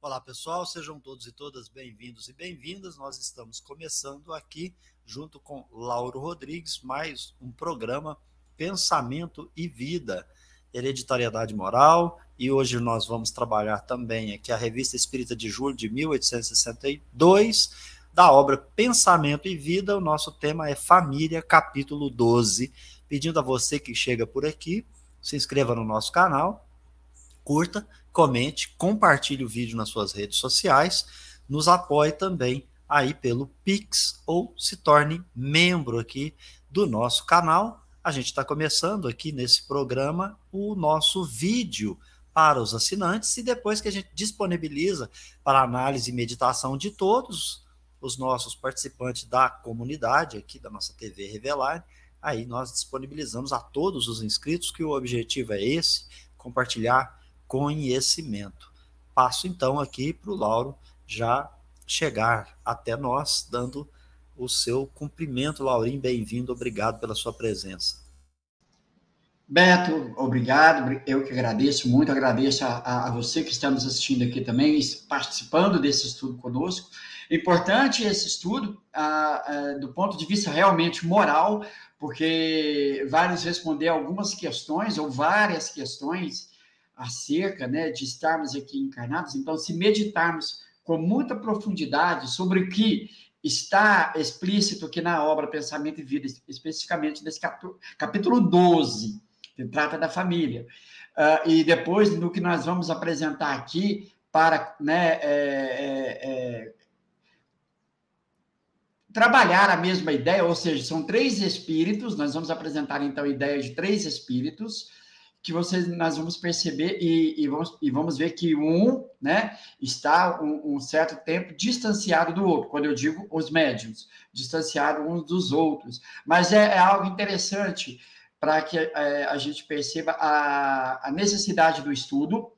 Olá pessoal, sejam todos e todas bem-vindos e bem-vindas. Nós estamos começando aqui, junto com Lauro Rodrigues, mais um programa Pensamento e Vida, Hereditariedade Moral. E hoje nós vamos trabalhar também aqui a Revista Espírita de julho de 1862, da obra Pensamento e Vida. O nosso tema é Família, capítulo 12. Pedindo a você que chega por aqui, se inscreva no nosso canal, curta, comente, compartilhe o vídeo nas suas redes sociais, nos apoie também aí pelo Pix ou se torne membro aqui do nosso canal. A gente está começando aqui nesse programa o nosso vídeo para os assinantes e depois que a gente disponibiliza para análise e meditação de todos os nossos participantes da comunidade aqui da nossa TV Revelar, aí nós disponibilizamos a todos os inscritos, que o objetivo é esse, compartilhar conhecimento. Passo então aqui para o Lauro já chegar até nós, dando o seu cumprimento. Laurinho, bem-vindo, obrigado pela sua presença. Beto, obrigado, eu que agradeço, muito agradeço a você que está nos assistindo aqui também, participando desse estudo conosco. Importante esse estudo, do ponto de vista realmente moral, porque vai nos responder algumas questões, ou várias questões, acerca, né, de estarmos aqui encarnados. Então, se meditarmos com muita profundidade sobre o que está explícito aqui na obra Pensamento e Vida, especificamente nesse capítulo 12, que trata da família. E depois, no que nós vamos apresentar aqui, para trabalhar a mesma ideia, ou seja, são três espíritos, nós vamos apresentar, então, a ideia de três espíritos, que nós vamos perceber e vamos ver que um, né, está um certo tempo distanciado do outro, quando eu digo os médiuns, distanciado uns dos outros. Mas é algo interessante para que a gente perceba a necessidade do estudo,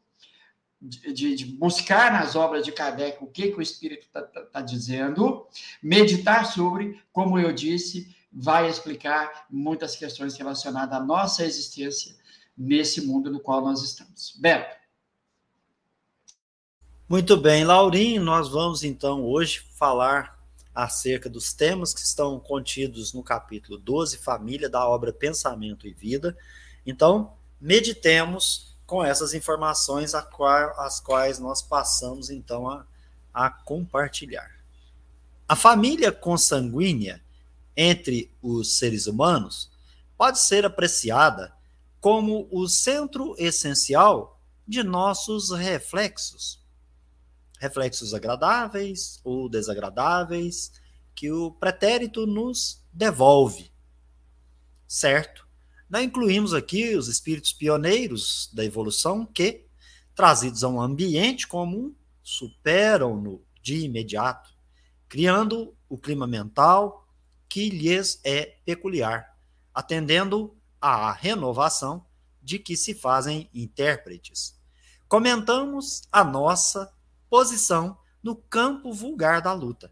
de buscar nas obras de Kardec o que o Espírito está dizendo, meditar sobre, como eu disse, vai explicar muitas questões relacionadas à nossa existência nesse mundo no qual nós estamos. Beto. Muito bem, Laurinho, nós vamos então hoje falar acerca dos temas que estão contidos no capítulo 12, Família, da obra Pensamento e Vida. Então, meditemos com essas informações as quais nós passamos então a compartilhar. A família consanguínea entre os seres humanos pode ser apreciada como o centro essencial de nossos reflexos. Reflexos agradáveis ou desagradáveis que o pretérito nos devolve. Certo? Não incluímos aqui os espíritos pioneiros da evolução que, trazidos a um ambiente comum, superam-no de imediato, criando o clima mental que lhes é peculiar, atendendo à renovação de que se fazem intérpretes. Comentamos a nossa posição no campo vulgar da luta.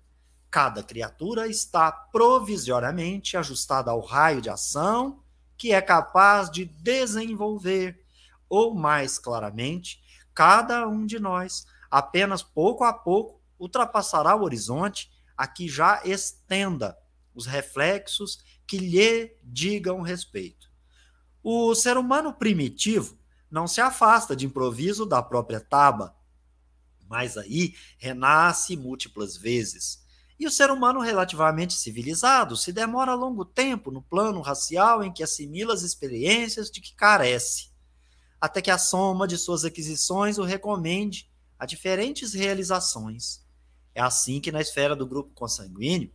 Cada criatura está provisoriamente ajustada ao raio de ação que é capaz de desenvolver, ou mais claramente, cada um de nós, apenas pouco a pouco, ultrapassará o horizonte a que já estenda os reflexos que lhe digam respeito. O ser humano primitivo não se afasta de improviso da própria taba, mas aí renasce múltiplas vezes. E o ser humano relativamente civilizado se demora longo tempo no plano racial em que assimila as experiências de que carece, até que a soma de suas aquisições o recomende a diferentes realizações. É assim que na esfera do grupo consanguíneo,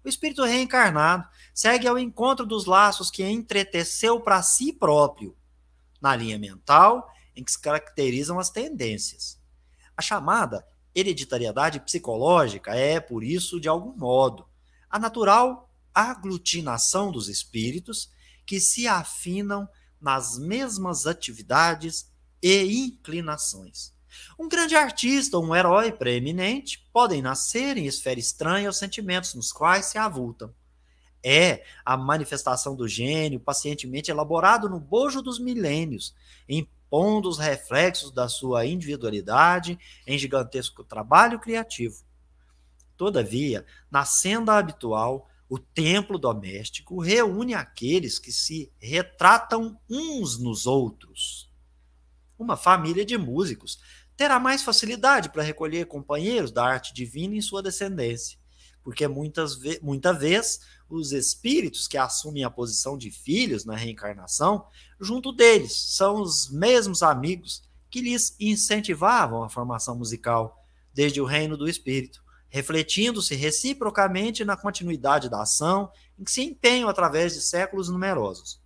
o espírito reencarnado segue ao encontro dos laços que entreteceu para si próprio, na linha mental em que se caracterizam as tendências. A chamada hereditariedade psicológica é, por isso, de algum modo, a natural aglutinação dos espíritos que se afinam nas mesmas atividades e inclinações. Um grande artista ou um herói preeminente podem nascer em esfera estranha aos sentimentos nos quais se avultam. É a manifestação do gênio pacientemente elaborado no bojo dos milênios, em expondo os reflexos da sua individualidade em gigantesco trabalho criativo. Todavia, na senda habitual, o templo doméstico reúne aqueles que se retratam uns nos outros. Uma família de músicos terá mais facilidade para recolher companheiros da arte divina em sua descendência, porque muita vez os espíritos que assumem a posição de filhos na reencarnação, junto deles são os mesmos amigos que lhes incentivavam a formação musical desde o reino do espírito, refletindo-se reciprocamente na continuidade da ação em que se empenham através de séculos numerosos.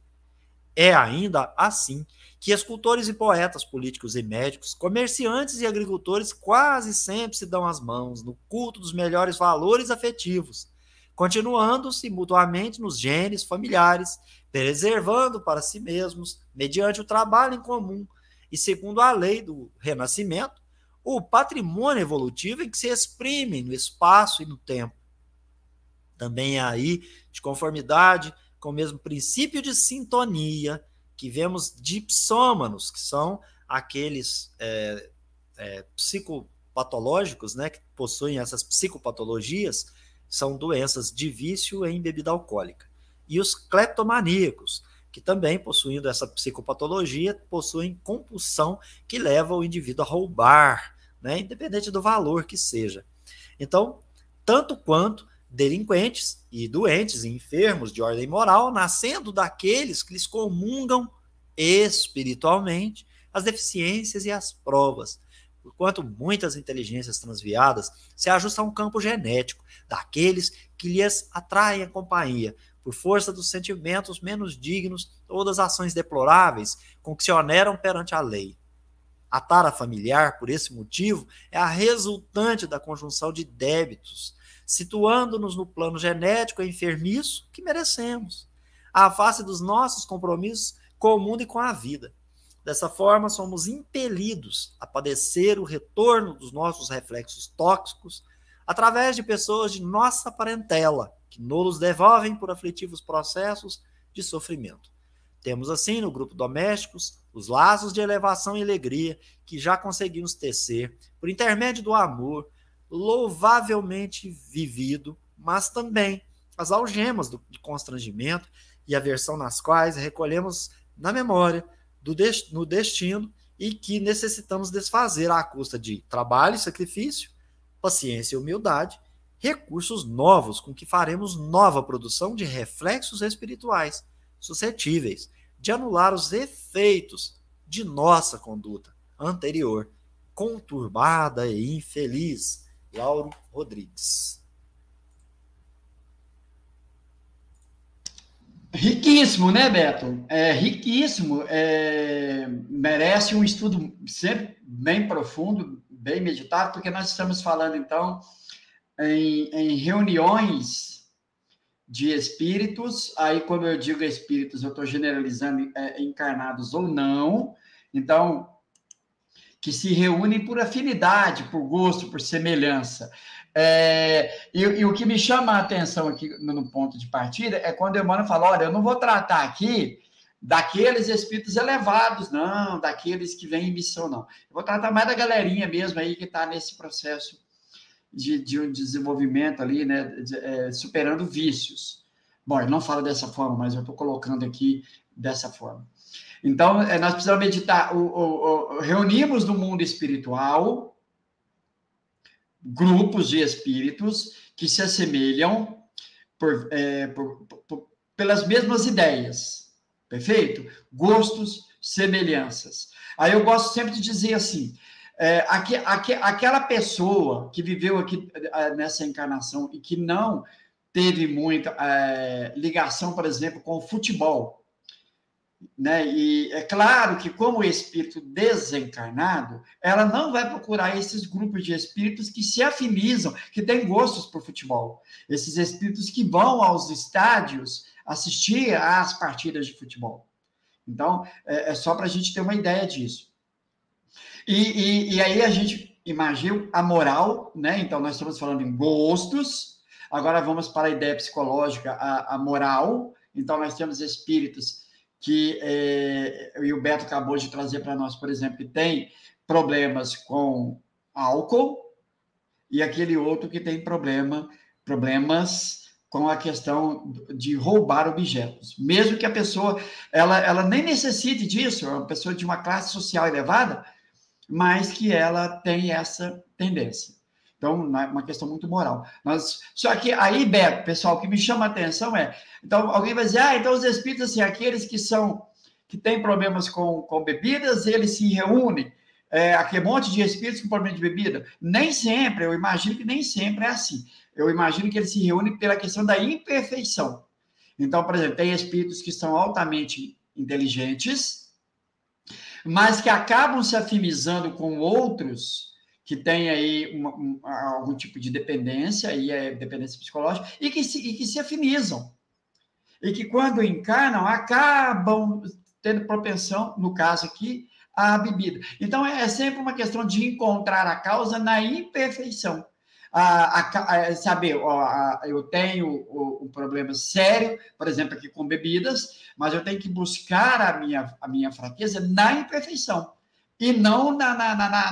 É ainda assim que escultores e poetas, políticos e médicos, comerciantes e agricultores quase sempre se dão as mãos no culto dos melhores valores afetivos, continuando-se mutuamente nos genes familiares, preservando para si mesmos, mediante o trabalho em comum e segundo a lei do renascimento, o patrimônio evolutivo em que se exprimem no espaço e no tempo. Também é aí, de conformidade com o mesmo princípio de sintonia, que vemos dipsômanos, que são aqueles psicopatológicos, né, que possuem essas psicopatologias, são doenças de vício em bebida alcoólica. E os cleptomaníacos, que também, possuindo essa psicopatologia, possuem compulsão que leva o indivíduo a roubar, né, independente do valor que seja. Então, tanto quanto delinquentes e doentes e enfermos de ordem moral, nascendo daqueles que lhes comungam espiritualmente as deficiências e as provas, porquanto muitas inteligências transviadas se ajustam ao campo genético daqueles que lhes atraem a companhia, por força dos sentimentos menos dignos ou das ações deploráveis com que se oneram perante a lei. A tara familiar, por esse motivo, é a resultante da conjunção de débitos, situando-nos no plano genético enfermiço que merecemos, à face dos nossos compromissos com o mundo e com a vida. Dessa forma, somos impelidos a padecer o retorno dos nossos reflexos tóxicos através de pessoas de nossa parentela, que nos devolvem por aflitivos processos de sofrimento. Temos assim no grupo domésticos os laços de elevação e alegria que já conseguimos tecer por intermédio do amor louvavelmente vivido, mas também as algemas de constrangimento e aversão nas quais recolhemos na memória no destino e que necessitamos desfazer à custa de trabalho e sacrifício, paciência e humildade, recursos novos com que faremos nova produção de reflexos espirituais suscetíveis de anular os efeitos de nossa conduta anterior, conturbada e infeliz. Lauro Rodrigues. Riquíssimo, né, Beto? Riquíssimo. Merece um estudo sempre bem profundo, bem meditado, porque nós estamos falando, então, em reuniões de espíritos. Aí, quando eu digo espíritos, eu estou generalizando encarnados ou não. Então, que se reúnem por afinidade, por gosto, por semelhança. E o que me chama a atenção aqui no ponto de partida é quando Emmanuel fala, olha, eu não vou tratar aqui daqueles espíritos elevados, não, daqueles que vêm em missão, não. Eu vou tratar mais da galerinha mesmo aí que está nesse processo de um desenvolvimento ali, né, superando vícios. Bom, ele não fala dessa forma, mas eu estou colocando aqui dessa forma. Então, nós precisamos meditar, reunimos no mundo espiritual grupos de espíritos que se assemelham pelas mesmas ideias, perfeito? Gostos, semelhanças. Aí eu gosto sempre de dizer assim, aquela pessoa que viveu aqui nessa encarnação e que não teve muita ligação, por exemplo, com o futebol, né? E é claro que, como espírito desencarnado, ela não vai procurar esses grupos de espíritos que se afinizam, que têm gostos por futebol. Esses espíritos que vão aos estádios assistir às partidas de futebol. Então, é só para a gente ter uma ideia disso. E aí a gente imagina a moral, né? Então, nós estamos falando em gostos, agora vamos para a ideia psicológica, a moral. Então, nós temos espíritos que e o Beto acabou de trazer para nós, por exemplo, que tem problemas com álcool, e aquele outro que tem problemas com a questão de roubar objetos. Mesmo que a pessoa ela nem necessite disso, é uma pessoa de uma classe social elevada, mas que ela tem essa tendência. Então, é uma questão muito moral. Só que aí, Beto, pessoal, o que me chama a atenção então, alguém vai dizer, então os espíritos, assim, aqueles que têm problemas com bebidas, eles se reúnem, aquele monte de espíritos com problema de bebida. Nem sempre, eu imagino que nem sempre é assim. Eu imagino que eles se reúnem pela questão da imperfeição. Então, por exemplo, tem espíritos que são altamente inteligentes, mas que acabam se afinizando com outros que têm aí algum tipo de dependência, aí é dependência psicológica, e que se afinizam. E que, quando encarnam, acabam tendo propensão, no caso aqui, à bebida. Então, é sempre uma questão de encontrar a causa na imperfeição. Saber, eu tenho um problema sério, por exemplo, aqui com bebidas, mas eu tenho que buscar a minha fraqueza na imperfeição e não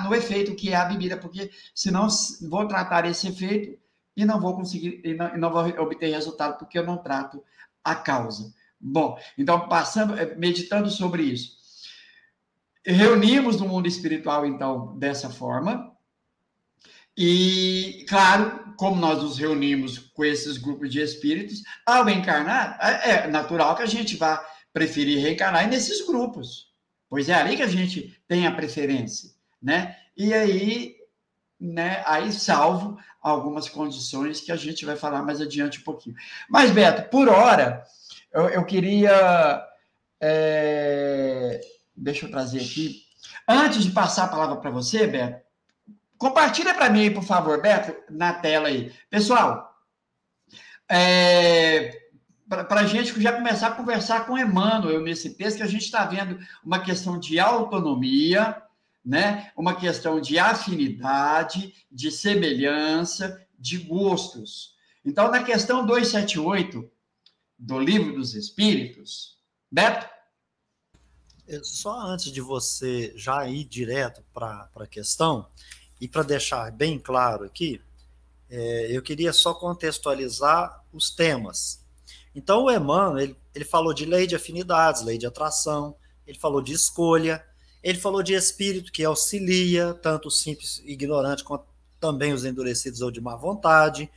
no efeito que é a bebida, porque senão vou tratar esse efeito e não vou conseguir, e não vou obter resultado, porque eu não trato a causa. Bom, então, meditando sobre isso, reunimos no mundo espiritual, então, dessa forma. E, claro, como nós nos reunimos com esses grupos de espíritos, ao encarnar, é natural que a gente vá preferir reencarnar nesses grupos, pois é ali que a gente tem a preferência, né? E aí, né, salvo algumas condições que a gente vai falar mais adiante um pouquinho. Mas, Beto, por hora, eu queria... deixa eu trazer aqui. Antes de passar a palavra para você, Beto, compartilha para mim aí, por favor, Beto, na tela aí. Pessoal, para a gente já começar a conversar com o Emmanuel nesse texto, que a gente está vendo uma questão de autonomia, né? Uma questão de afinidade, de semelhança, de gostos. Então, na questão 278 do Livro dos Espíritos, Beto? Só antes de você já ir direto para a questão, e para deixar bem claro aqui, eu queria só contextualizar os temas. Então, o Emmanuel, ele falou de lei de afinidades, lei de atração, ele falou de escolha, ele falou de espírito que auxilia, tanto o simples e ignorante, quanto também os endurecidos ou de má vontade.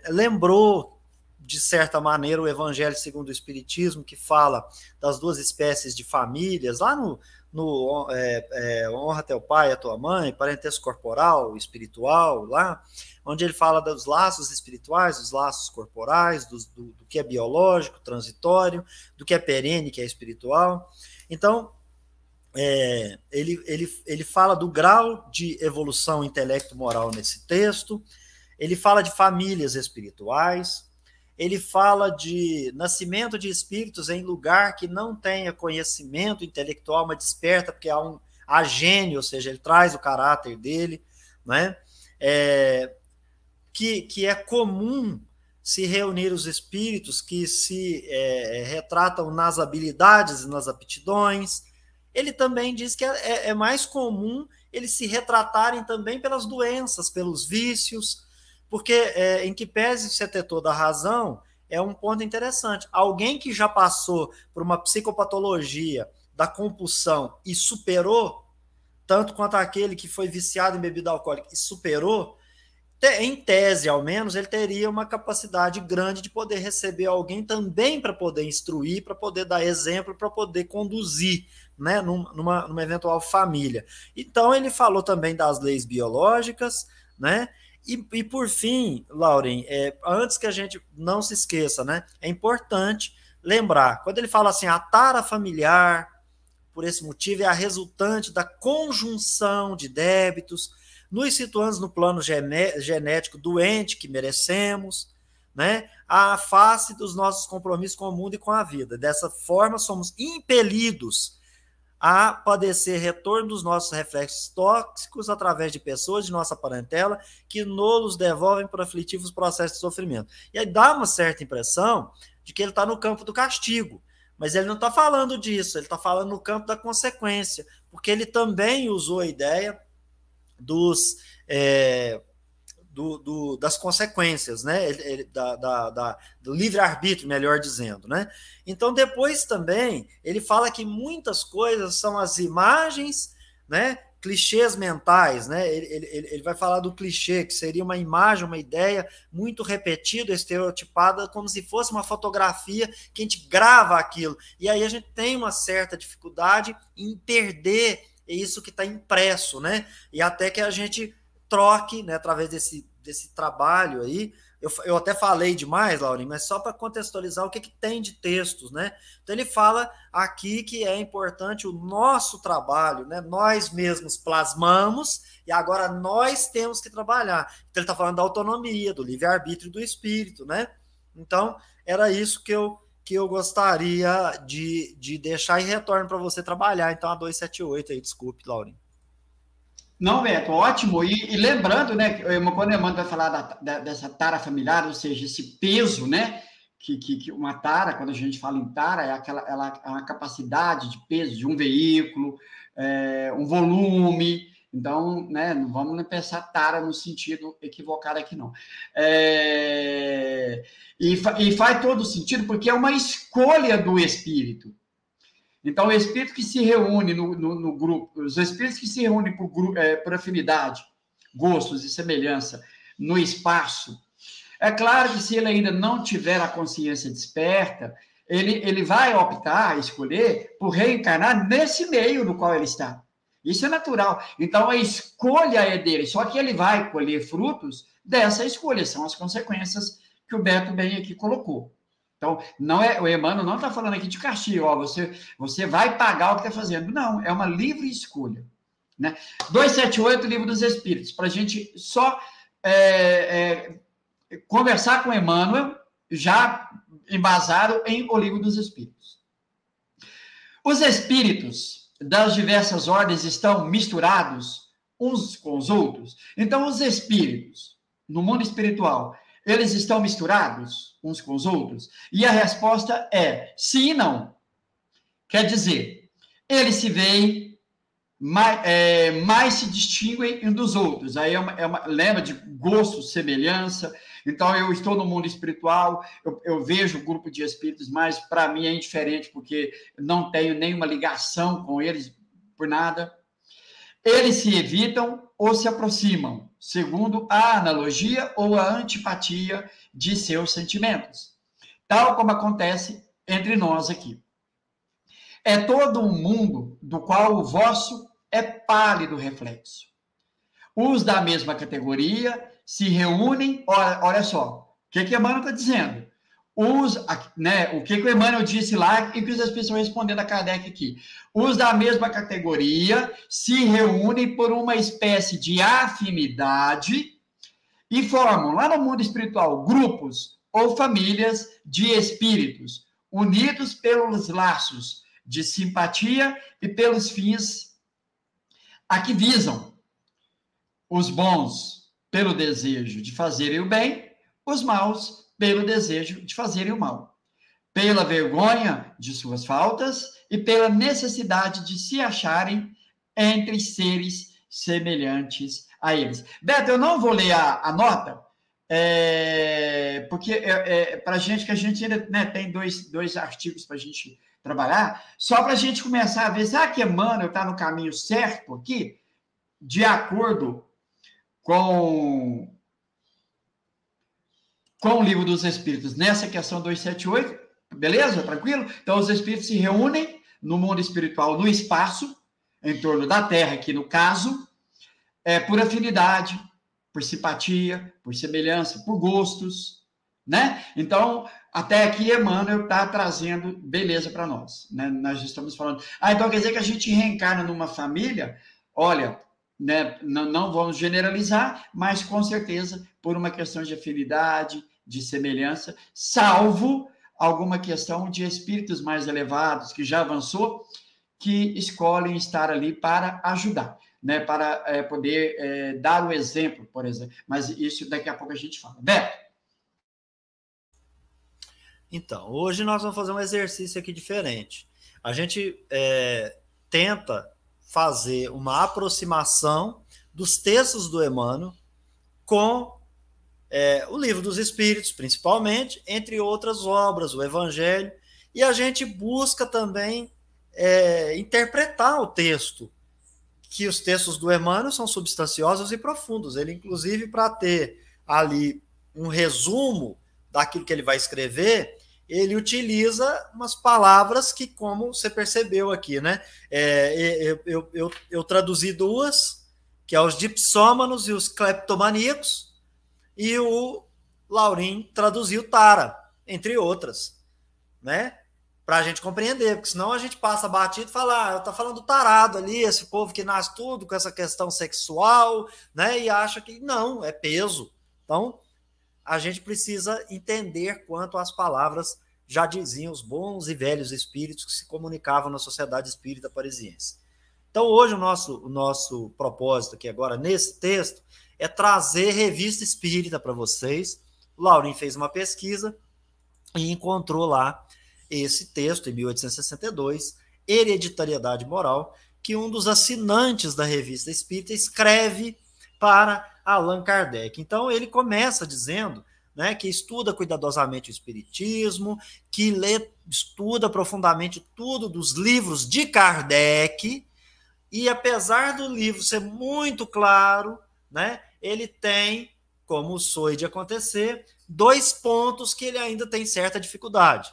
Lembrou, de certa maneira, o Evangelho segundo o Espiritismo, que fala das duas espécies de famílias, lá no honra teu pai e a tua mãe, parentesco corporal, espiritual, lá, onde ele fala dos laços espirituais, dos laços corporais, do que é biológico, transitório, do que é perene, que é espiritual. Então, ele fala do grau de evolução intelecto-moral nesse texto, ele fala de famílias espirituais, ele fala de nascimento de espíritos em lugar que não tenha conhecimento intelectual, mas desperta, porque há gênio, ou seja, ele traz o caráter dele, né? Que é comum se reunir os espíritos que se retratam nas habilidades e nas aptidões. Ele também diz que é mais comum eles se retratarem também pelas doenças, pelos vícios, porque, em que pese você ter toda a razão, é um ponto interessante. Alguém que já passou por uma psicopatologia da compulsão e superou, tanto quanto aquele que foi viciado em bebida alcoólica e superou, em tese, ao menos, ele teria uma capacidade grande de poder receber alguém também para poder instruir, para poder dar exemplo, para poder conduzir, né, numa eventual família. Então, ele falou também das leis biológicas, né? E por fim, Lauren, antes que a gente não se esqueça, né, é importante lembrar, quando ele fala assim, a tara familiar, por esse motivo, é a resultante da conjunção de débitos, nos situando no plano genético doente que merecemos, né, à face dos nossos compromissos com o mundo e com a vida. Dessa forma, somos impelidos a padecer retorno dos nossos reflexos tóxicos através de pessoas de nossa parentela que nos devolvem por aflitivos processos de sofrimento. E aí dá uma certa impressão de que ele está no campo do castigo, Mas ele não está falando disso, ele está falando no campo da consequência, porque ele também usou a ideia dos, das consequências, né? Do livre-arbítrio, melhor dizendo, né? Então, depois também, ele fala que muitas coisas são as imagens, né? Clichês mentais, né? Ele vai falar do clichê, que seria uma imagem, uma ideia muito repetida, estereotipada, como se fosse uma fotografia que a gente grava aquilo. E aí a gente tem uma certa dificuldade em perder isso que está impresso, né? E até que a gente troque, né, através desse trabalho aí. Eu até falei demais, Laurinho, mas só para contextualizar o que tem de textos, né? Então ele fala aqui que é importante o nosso trabalho, né? Nós mesmos plasmamos e agora nós temos que trabalhar. Então ele está falando da autonomia, do livre-arbítrio do espírito, né? Então era isso que eu gostaria de deixar e retorno para você trabalhar. Então a 278 aí, desculpe, Laurinho. Não, Beto, ótimo. E lembrando, né, quando o Emmanuel vai falar dessa tara familiar, ou seja, esse peso, né, que uma tara, quando a gente fala em tara, ela é uma capacidade de peso de um veículo, um volume. Então, né, não vamos pensar tara no sentido equivocado aqui, não. E faz todo sentido, porque é uma escolha do espírito. Então, o espírito que se reúne no grupo, os espíritos que se reúnem por afinidade, gostos e semelhança no espaço, é claro que se ele ainda não tiver a consciência desperta, ele vai optar, escolher, por reencarnar nesse meio no qual ele está. Isso é natural. Então, a escolha é dele, só que ele vai colher frutos dessa escolha, são as consequências que o Beto bem aqui colocou. Então, o Emmanuel não está falando aqui de castigo, ó, você vai pagar o que está fazendo. Não, é uma livre escolha. Né? 278, Livro dos Espíritos, para a gente só conversar com o Emmanuel, já embasado em O Livro dos Espíritos. Os espíritos das diversas ordens estão misturados uns com os outros. Então, os espíritos, no mundo espiritual, eles estão misturados uns com os outros? E a resposta é sim e não. Quer dizer, eles se veem, mais se distinguem uns dos outros. Aí lembra de gosto, semelhança. Então, eu estou no mundo espiritual, eu vejo o grupo de espíritos, mas para mim é indiferente, porque não tenho nenhuma ligação com eles por nada. Eles se evitam ou se aproximam, segundo a analogia ou a antipatia de seus sentimentos, tal como acontece entre nós aqui. É todo um mundo do qual o vosso é pálido reflexo. Os da mesma categoria se reúnem, olha só, o que Emmanuel está dizendo? O que o Emmanuel disse lá e que os espíritos estão respondendo a Kardec aqui. Os da mesma categoria se reúnem por uma espécie de afinidade e formam, lá no mundo espiritual, grupos ou famílias de espíritos, unidos pelos laços de simpatia e pelos fins a que visam. Os bons, pelo desejo de fazerem o bem, os maus, pelo desejo de fazerem o mal, pela vergonha de suas faltas e pela necessidade de se acharem entre seres semelhantes a eles. Beto, eu não vou ler a nota, porque para a gente, que a gente ainda, né, tem dois artigos para a gente trabalhar, só para a gente começar a ver, será que Emmanuel está no caminho certo aqui, de acordo com o Livro dos Espíritos, nessa questão 278, beleza? Tranquilo? Então, os espíritos se reúnem no mundo espiritual, no espaço, em torno da Terra, aqui no caso, por afinidade, por simpatia, por semelhança, por gostos, né? Então, até aqui, Emmanuel está trazendo beleza para nós, né? Nós estamos falando, então quer dizer que a gente reencarna numa família, olha, né, não vamos generalizar, mas com certeza por uma questão de afinidade, de semelhança, salvo alguma questão de espíritos mais elevados, que já avançou, que escolhem estar ali para ajudar, né, para poder dar o exemplo, por exemplo. Mas isso daqui a pouco a gente fala. Beto? Então, hoje nós vamos fazer um exercício aqui diferente. A gente tenta fazer uma aproximação dos textos do Emmanuel com o Livro dos Espíritos, principalmente, entre outras obras, o Evangelho, e a gente busca também interpretar o texto, que os textos do Emmanuel são substanciosos e profundos. Ele, inclusive, para ter ali um resumo daquilo que ele vai escrever, ele utiliza umas palavras que, como você percebeu aqui, né? Eu traduzi duas, que é os dipsômanos e os cleptomaníacos, e o Laurim traduziu tara, entre outras, né? Para a gente compreender, porque senão a gente passa batido e fala, tá falando tarado ali, esse povo que nasce tudo com essa questão sexual, né? E acha que não, é peso. Então, a gente precisa entender quanto as palavras já diziam os bons e velhos espíritos que se comunicavam na Sociedade Espírita Parisiense. Então, hoje o nosso propósito aqui agora, nesse texto, é trazer revista espírita para vocês. O Laurim fez uma pesquisa e encontrou lá esse texto, em 1862, Hereditariedade Moral, que um dos assinantes da revista espírita escreve para Allan Kardec. Então, ele começa dizendo, né, que estuda cuidadosamente o espiritismo, que estuda profundamente tudo dos livros de Kardec, e apesar do livro ser muito claro, né, ele tem, como foi de acontecer, 2 pontos que ele ainda tem certa dificuldade,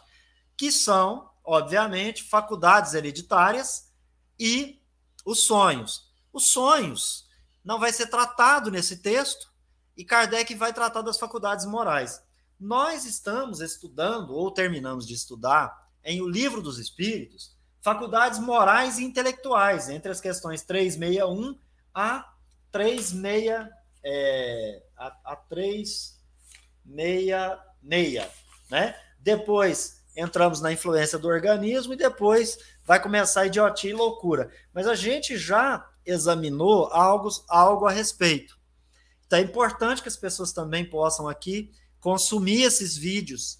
que são, obviamente, faculdades hereditárias e os sonhos. Os sonhos não vai ser tratado nesse texto, e Kardec vai tratar das faculdades morais. Nós estamos estudando, ou terminamos de estudar, em O Livro dos Espíritos, faculdades morais e intelectuais, entre as questões 361 a 366, né? Depois entramos na influência do organismo e depois vai começar a idiotia e loucura. Mas a gente já examinou algo a respeito. Então é importante que as pessoas também possam aqui consumir esses vídeos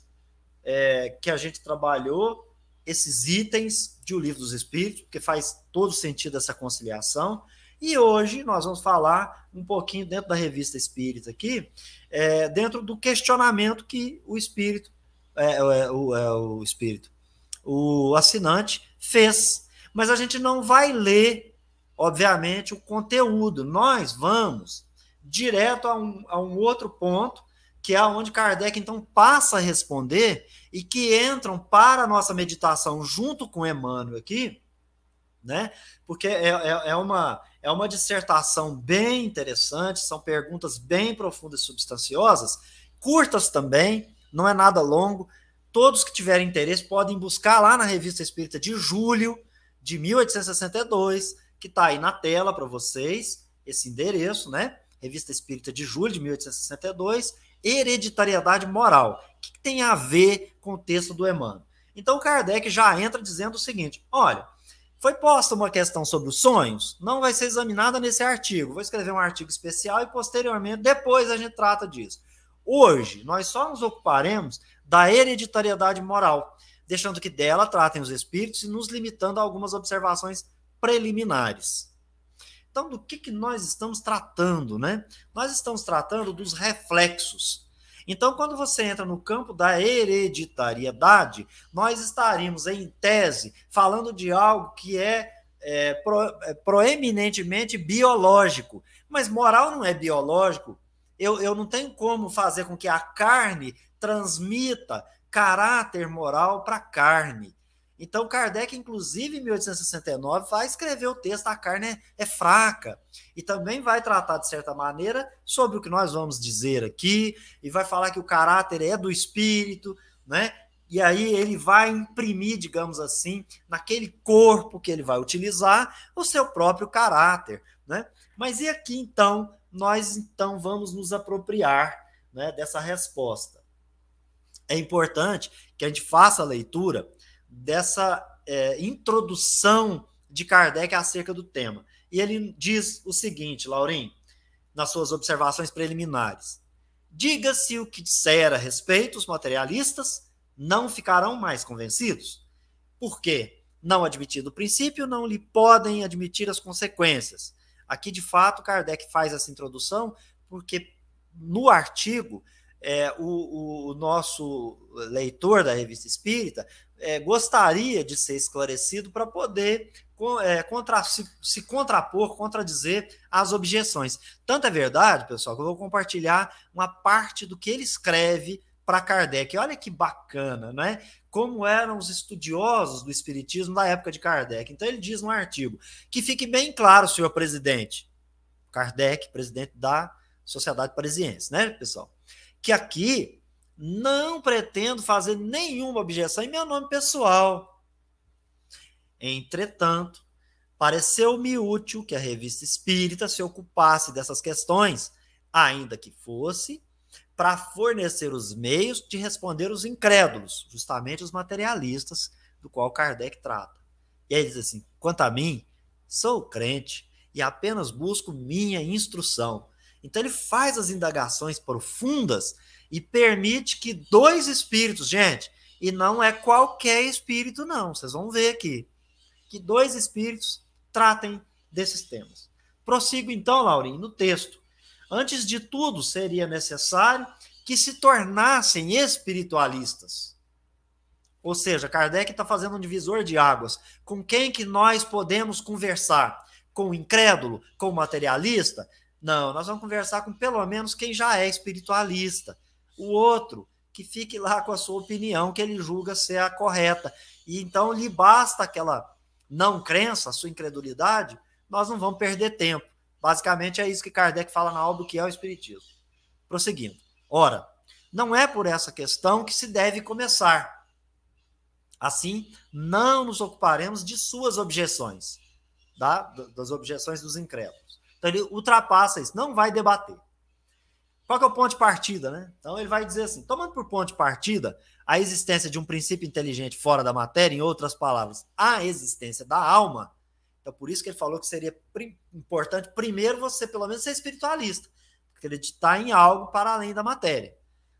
que a gente trabalhou, esses itens de O Livro dos Espíritos, porque faz todo sentido essa conciliação. E hoje nós vamos falar um pouquinho dentro da revista Espírita aqui, dentro do questionamento que o espírito, o assinante fez. Mas a gente não vai ler, obviamente, o conteúdo. Nós vamos direto a um outro ponto, que é onde Kardec, então, passa a responder e que entram para a nossa meditação junto com Emmanuel aqui, né? Porque é uma dissertação bem interessante, são perguntas bem profundas e substanciosas, curtas também, não é nada longo. Todos que tiverem interesse podem buscar lá na Revista Espírita de julho de 1862, que está aí na tela para vocês, esse endereço, né? Revista Espírita de julho de 1862, Hereditariedade Moral. O que tem a ver com o texto do Emmanuel? Então, Kardec já entra dizendo o seguinte: olha, foi posta uma questão sobre os sonhos, não vai ser examinada nesse artigo. Vou escrever um artigo especial e, posteriormente, depois a gente trata disso. Hoje, nós só nos ocuparemos da hereditariedade moral, deixando que dela tratem os espíritos e nos limitando a algumas observações preliminares. Então, do que nós estamos tratando, né? Nós estamos tratando dos reflexos. Então, quando você entra no campo da hereditariedade, nós estaríamos, em tese, falando de algo que proeminentemente biológico. Mas moral não é biológico. Eu não tenho como fazer com que a carne transmita caráter moral para a carne. Então, Kardec, inclusive, em 1869, vai escrever o texto A Carne é Fraca. E também vai tratar, de certa maneira, sobre o que nós vamos dizer aqui, e vai falar que o caráter é do espírito, né? E aí ele vai imprimir, digamos assim, naquele corpo que ele vai utilizar, o seu próprio caráter, né? Mas e aqui, então, nós vamos nos apropriar, né, dessa resposta. É importante que a gente faça a leitura dessa introdução de Kardec acerca do tema. E ele diz o seguinte, Laurim, nas suas observações preliminares: diga-se o que disser a respeito os materialistas, não ficarão mais convencidos? Por quê? Não admitido o princípio, não lhe podem admitir as consequências. Aqui, de fato, Kardec faz essa introdução porque no artigo, o nosso leitor da Revista Espírita gostaria de ser esclarecido para poder se contrapor, contradizer as objeções. Tanto é verdade, pessoal, que eu vou compartilhar uma parte do que ele escreve para Kardec. Olha que bacana, né? Como eram os estudiosos do espiritismo da época de Kardec. Então ele diz no artigo, que fique bem claro, senhor presidente, Kardec, presidente da Sociedade Parisiense, né, pessoal? Que aqui não pretendo fazer nenhuma objeção em meu nome pessoal. Entretanto, pareceu-me útil que a Revista Espírita se ocupasse dessas questões, ainda que fosse para fornecer os meios de responder os incrédulos, justamente os materialistas, do qual Kardec trata. E aí ele diz assim, quanto a mim, sou crente e apenas busco minha instrução. Então ele faz as indagações profundas e permite que dois espíritos, gente, e não é qualquer espírito não, vocês vão ver aqui, que dois espíritos tratem desses temas. Prossigo então, Laurinho, no texto. Antes de tudo, seria necessário que se tornassem espiritualistas. Ou seja, Kardec está fazendo um divisor de águas. Com quem que nós podemos conversar? Com o incrédulo? Com o materialista? Não, nós vamos conversar com pelo menos quem já é espiritualista. O outro, que fique lá com a sua opinião, que ele julga ser a correta. E então lhe basta aquela não crença, a sua incredulidade, nós não vamos perder tempo. Basicamente é isso que Kardec fala na obra, o que é o espiritismo. Prosseguindo. Ora, não é por essa questão que se deve começar. Assim, não nos ocuparemos de suas objeções, tá? Das objeções dos incrédulos. Então ele ultrapassa isso, não vai debater. Qual que é o ponto de partida, né? Então ele vai dizer assim, tomando por ponto de partida a existência de um princípio inteligente fora da matéria, em outras palavras, a existência da alma. Então por isso que ele falou que seria importante primeiro você pelo menos ser espiritualista, acreditar em algo para além da matéria,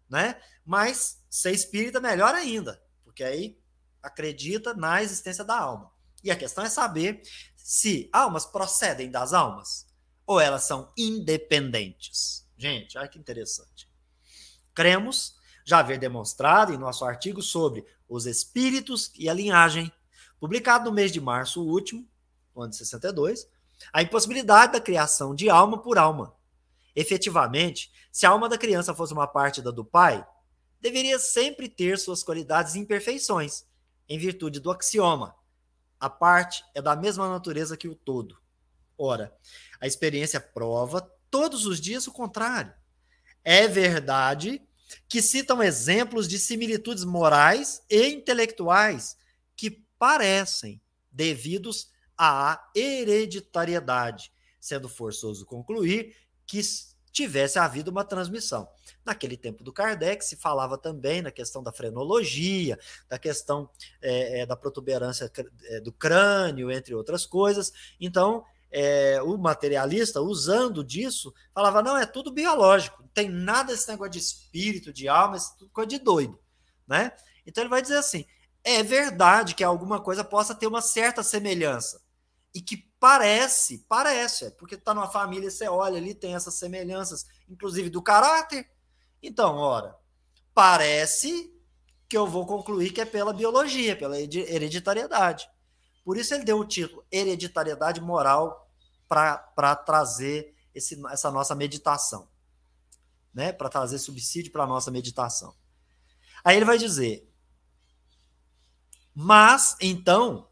né? Mas ser espírita melhor ainda, porque aí acredita na existência da alma. E a questão é saber se almas procedem das almas ou elas são independentes. Gente, olha que interessante. Cremos já haver demonstrado em nosso artigo sobre os espíritos e a linhagem, publicado no mês de março último, no ano de 62, a impossibilidade da criação de alma por alma. Efetivamente, se a alma da criança fosse uma parte da do pai, deveria sempre ter suas qualidades e imperfeições, em virtude do axioma. A parte é da mesma natureza que o todo. Ora, a experiência prova todos os dias o contrário. É verdade que citam exemplos de similitudes morais e intelectuais que parecem devidos à hereditariedade, sendo forçoso concluir que tivesse havido uma transmissão. Naquele tempo do Kardec se falava também na questão da frenologia, da questão da protuberância do crânio, entre outras coisas. Então, o materialista, usando disso, falava, não, é tudo biológico, não tem nada desse negócio de espírito, de alma, é tudo coisa de doido, né? Então ele vai dizer assim, é verdade que alguma coisa possa ter uma certa semelhança, e que parece, porque está numa família, você olha ali, tem essas semelhanças, inclusive do caráter. Então, ora, parece que eu vou concluir que é pela biologia, pela hereditariedade. Por isso ele deu o título Hereditariedade Moral para trazer essa nossa meditação, né? Para trazer subsídio para a nossa meditação. Aí ele vai dizer, mas, então,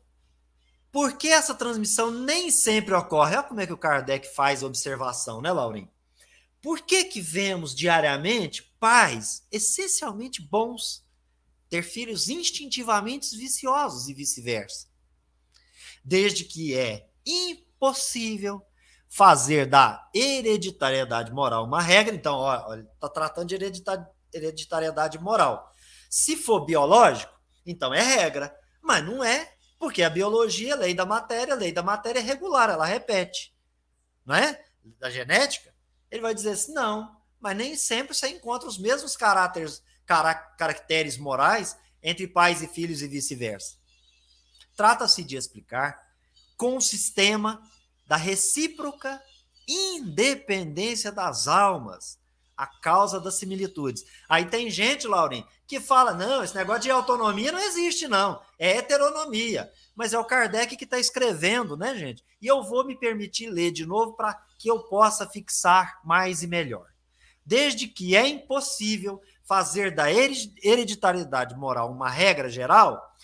por que essa transmissão nem sempre ocorre? Olha como é que o Kardec faz a observação, né, Laurinho? Por que vemos diariamente pais essencialmente bons ter filhos instintivamente viciosos e vice-versa? Desde que é impossível fazer da hereditariedade moral uma regra, então, olha, está tratando de hereditariedade moral. Se for biológico, então é regra, mas não é, porque a biologia, a lei da matéria é regular, ela repete, não é? Da genética, ele vai dizer assim, não, mas nem sempre você encontra os mesmos caracteres morais entre pais e filhos e vice-versa? Trata-se de explicar com o sistema da recíproca independência das almas, a causa das similitudes. Aí tem gente, Laurinho, que fala, não, esse negócio de autonomia não existe, não. É heteronomia. Mas é o Kardec que está escrevendo, né, gente? E eu vou me permitir ler de novo para que eu possa fixar mais e melhor. Desde que é impossível fazer da hereditariedade moral uma regra geral,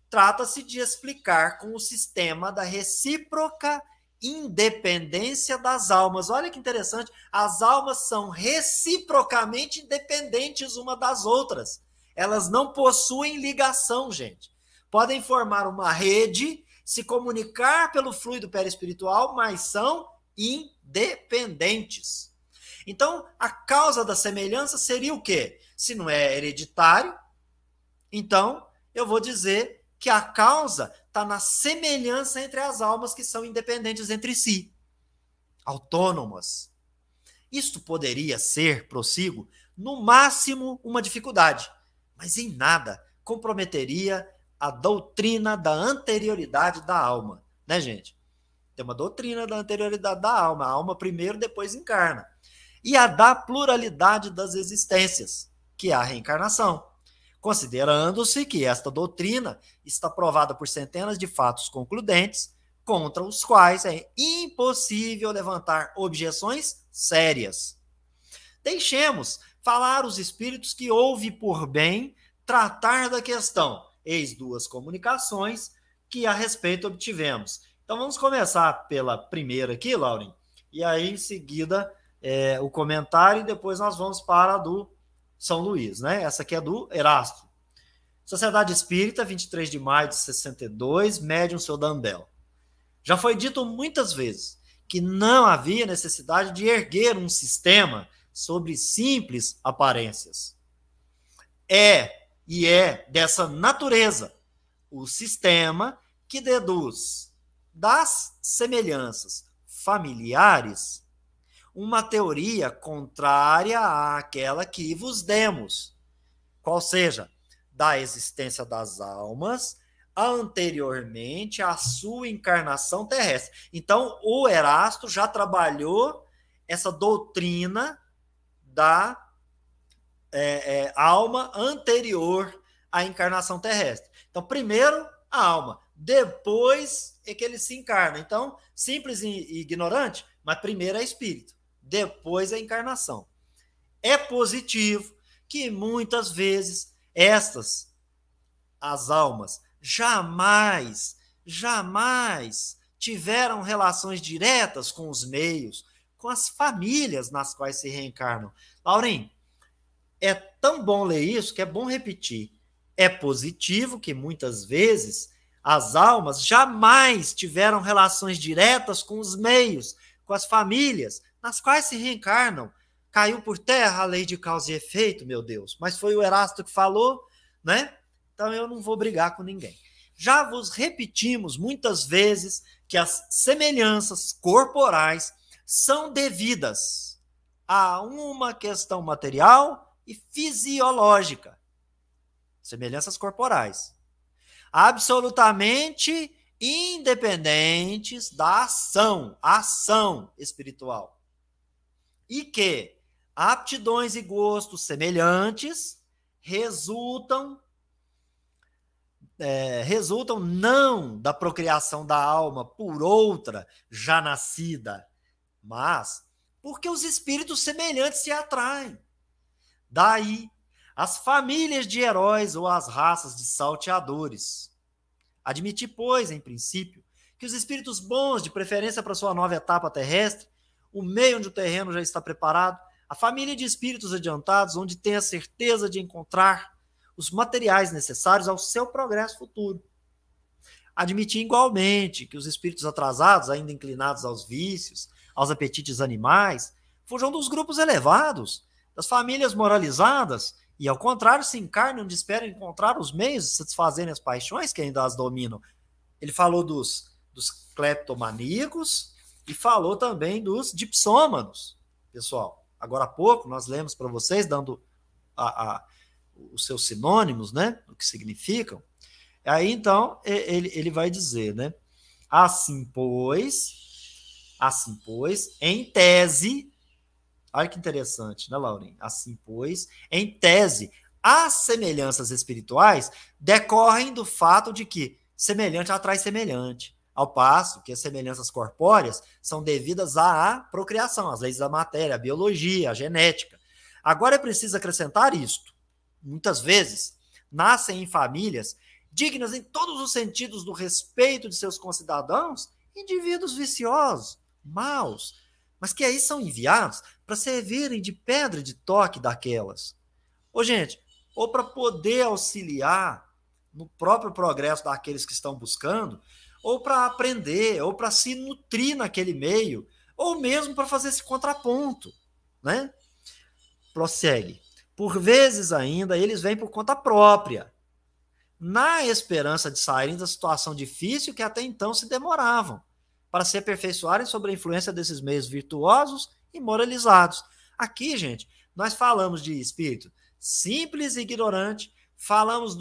trata-se de explicar com o sistema da recíproca independência das almas. Olha que interessante, as almas são reciprocamente independentes uma das outras. Elas não possuem ligação, gente. Podem formar uma rede, se comunicar pelo fluido perispiritual, mas são independentes. Então, a causa da semelhança seria o quê? Se não é hereditário, então eu vou dizer que a causa está na semelhança entre as almas que são independentes entre si, autônomas. Isto poderia ser, prossigo, no máximo uma dificuldade, mas em nada comprometeria a doutrina da anterioridade da alma, né, gente? Tem uma doutrina da anterioridade da alma, a alma primeiro, depois encarna. E a da pluralidade das existências, que é a reencarnação, considerando-se que esta doutrina está provada por centenas de fatos concludentes, contra os quais é impossível levantar objeções sérias. Deixemos falar os espíritos que houve por bem tratar da questão. Eis duas comunicações que a respeito obtivemos. Então vamos começar pela primeira aqui, Lauren, e aí em seguida o comentário e depois nós vamos para a do São Luís, né? Essa aqui é do Erasto. Sociedade Espírita, 23 de maio de 62, médium seu Dandel. Já foi dito muitas vezes que não havia necessidade de erguer um sistema sobre simples aparências. É dessa natureza o sistema que deduz das semelhanças familiares uma teoria contrária àquela que vos demos, qual seja, da existência das almas anteriormente à sua encarnação terrestre. Então, o Erasto já trabalhou essa doutrina da alma anterior à encarnação terrestre. Então, primeiro a alma, depois é que ele se encarna. Então, simples e ignorante, mas primeiro é espírito, depois é encarnação. É positivo que muitas vezes as almas, jamais tiveram relações diretas com os meios, com as famílias nas quais se reencarnam. Laurinho, é tão bom ler isso que é bom repetir. É positivo que muitas vezes as almas jamais tiveram relações diretas com os meios, com as famílias nas quais se reencarnam. Caiu por terra a lei de causa e efeito, meu Deus. Mas foi o Erasto que falou, né? Então eu não vou brigar com ninguém. Já vos repetimos muitas vezes que as semelhanças corporais são devidas a uma questão material e fisiológica. Semelhanças corporais. Absolutamente independentes da ação espiritual. E que aptidões e gostos semelhantes resultam não da procriação da alma por outra já nascida, mas porque os espíritos semelhantes se atraem. Daí, as famílias de heróis ou as raças de salteadores. Admitir, pois, em princípio, que os espíritos bons, de preferência para sua nova etapa terrestre, o meio onde o terreno já está preparado, a família de espíritos adiantados, onde tem a certeza de encontrar os materiais necessários ao seu progresso futuro. Admitir igualmente que os espíritos atrasados, ainda inclinados aos vícios, aos apetites animais, fujam dos grupos elevados, das famílias moralizadas, e ao contrário se encarnem onde esperam encontrar os meios de satisfazerem as paixões que ainda as dominam. Ele falou dos cleptomaníacos e falou também dos dipsômanos, pessoal. Agora há pouco nós lemos para vocês, dando os seus sinônimos, né? O que significam. Aí, então, ele vai dizer, né? Assim, pois, em tese, olha que interessante, né, Laurinha? Assim, pois, em tese, as semelhanças espirituais decorrem do fato de que semelhante atrai semelhante, ao passo que as semelhanças corpóreas são devidas à procriação, às leis da matéria, à biologia, à genética. Agora é preciso acrescentar isto. Muitas vezes, nascem em famílias dignas em todos os sentidos do respeito de seus concidadãos, indivíduos viciosos, maus, mas que aí são enviados para servirem de pedra de toque daquelas. Ô, gente, ou para poder auxiliar no próprio progresso daqueles que estão buscando, ou para aprender, ou para se nutrir naquele meio, ou mesmo para fazer esse contraponto, né? Prossegue. Por vezes ainda, eles vêm por conta própria, na esperança de saírem da situação difícil que até então se demoravam, para se aperfeiçoarem sobre a influência desses meios virtuosos e moralizados. Aqui, gente, nós falamos de espírito simples e ignorante, falamos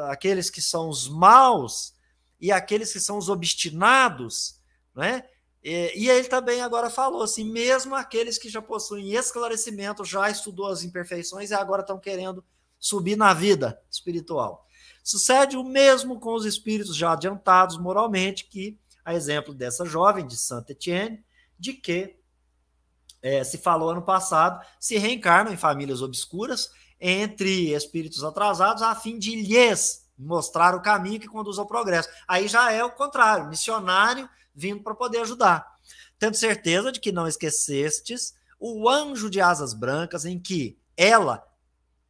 aqueles que são os maus e aqueles que são os obstinados, né? E ele também agora falou assim, mesmo aqueles que já possuem esclarecimento, já estudou as imperfeições e agora estão querendo subir na vida espiritual. Sucede o mesmo com os espíritos já adiantados moralmente, que, a exemplo dessa jovem de Saint-Étienne, de que se falou ano passado, se reencarnam em famílias obscuras entre espíritos atrasados a fim de lhes mostrar o caminho que conduz ao progresso. Aí já é o contrário, missionário vindo para poder ajudar. Tendo certeza de que não esquecestes o anjo de asas brancas em que ela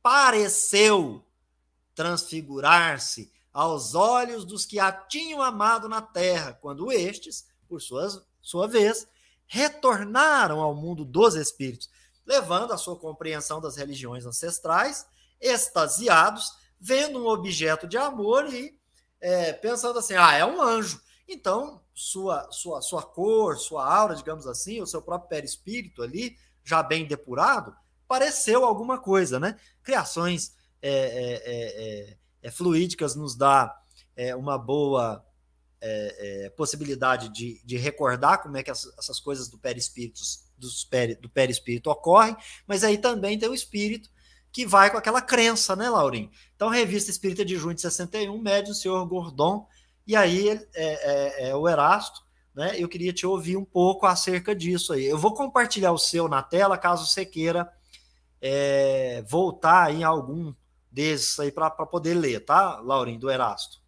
pareceu transfigurar-se aos olhos dos que a tinham amado na terra, quando estes, por sua vez, retornaram ao mundo dos espíritos, levando a sua compreensão das religiões ancestrais, extasiados, vendo um objeto de amor e pensando assim, é um anjo. Então, sua cor, sua aura, digamos assim, o seu próprio perispírito ali, já bem depurado, pareceu alguma coisa, né? Criações fluídicas nos dá uma boa possibilidade de recordar como é que essas coisas do perispírito ocorrem, mas aí também tem o espírito que vai com aquela crença, né, Laurinho? Então, Revista Espírita de junho de 61, médium, senhor Gordon, e aí o Erasto, né? Eu queria te ouvir um pouco acerca disso aí. Eu vou compartilhar o seu na tela, caso você queira voltar em algum desses aí para poder ler, tá, Laurinho, do Erasto?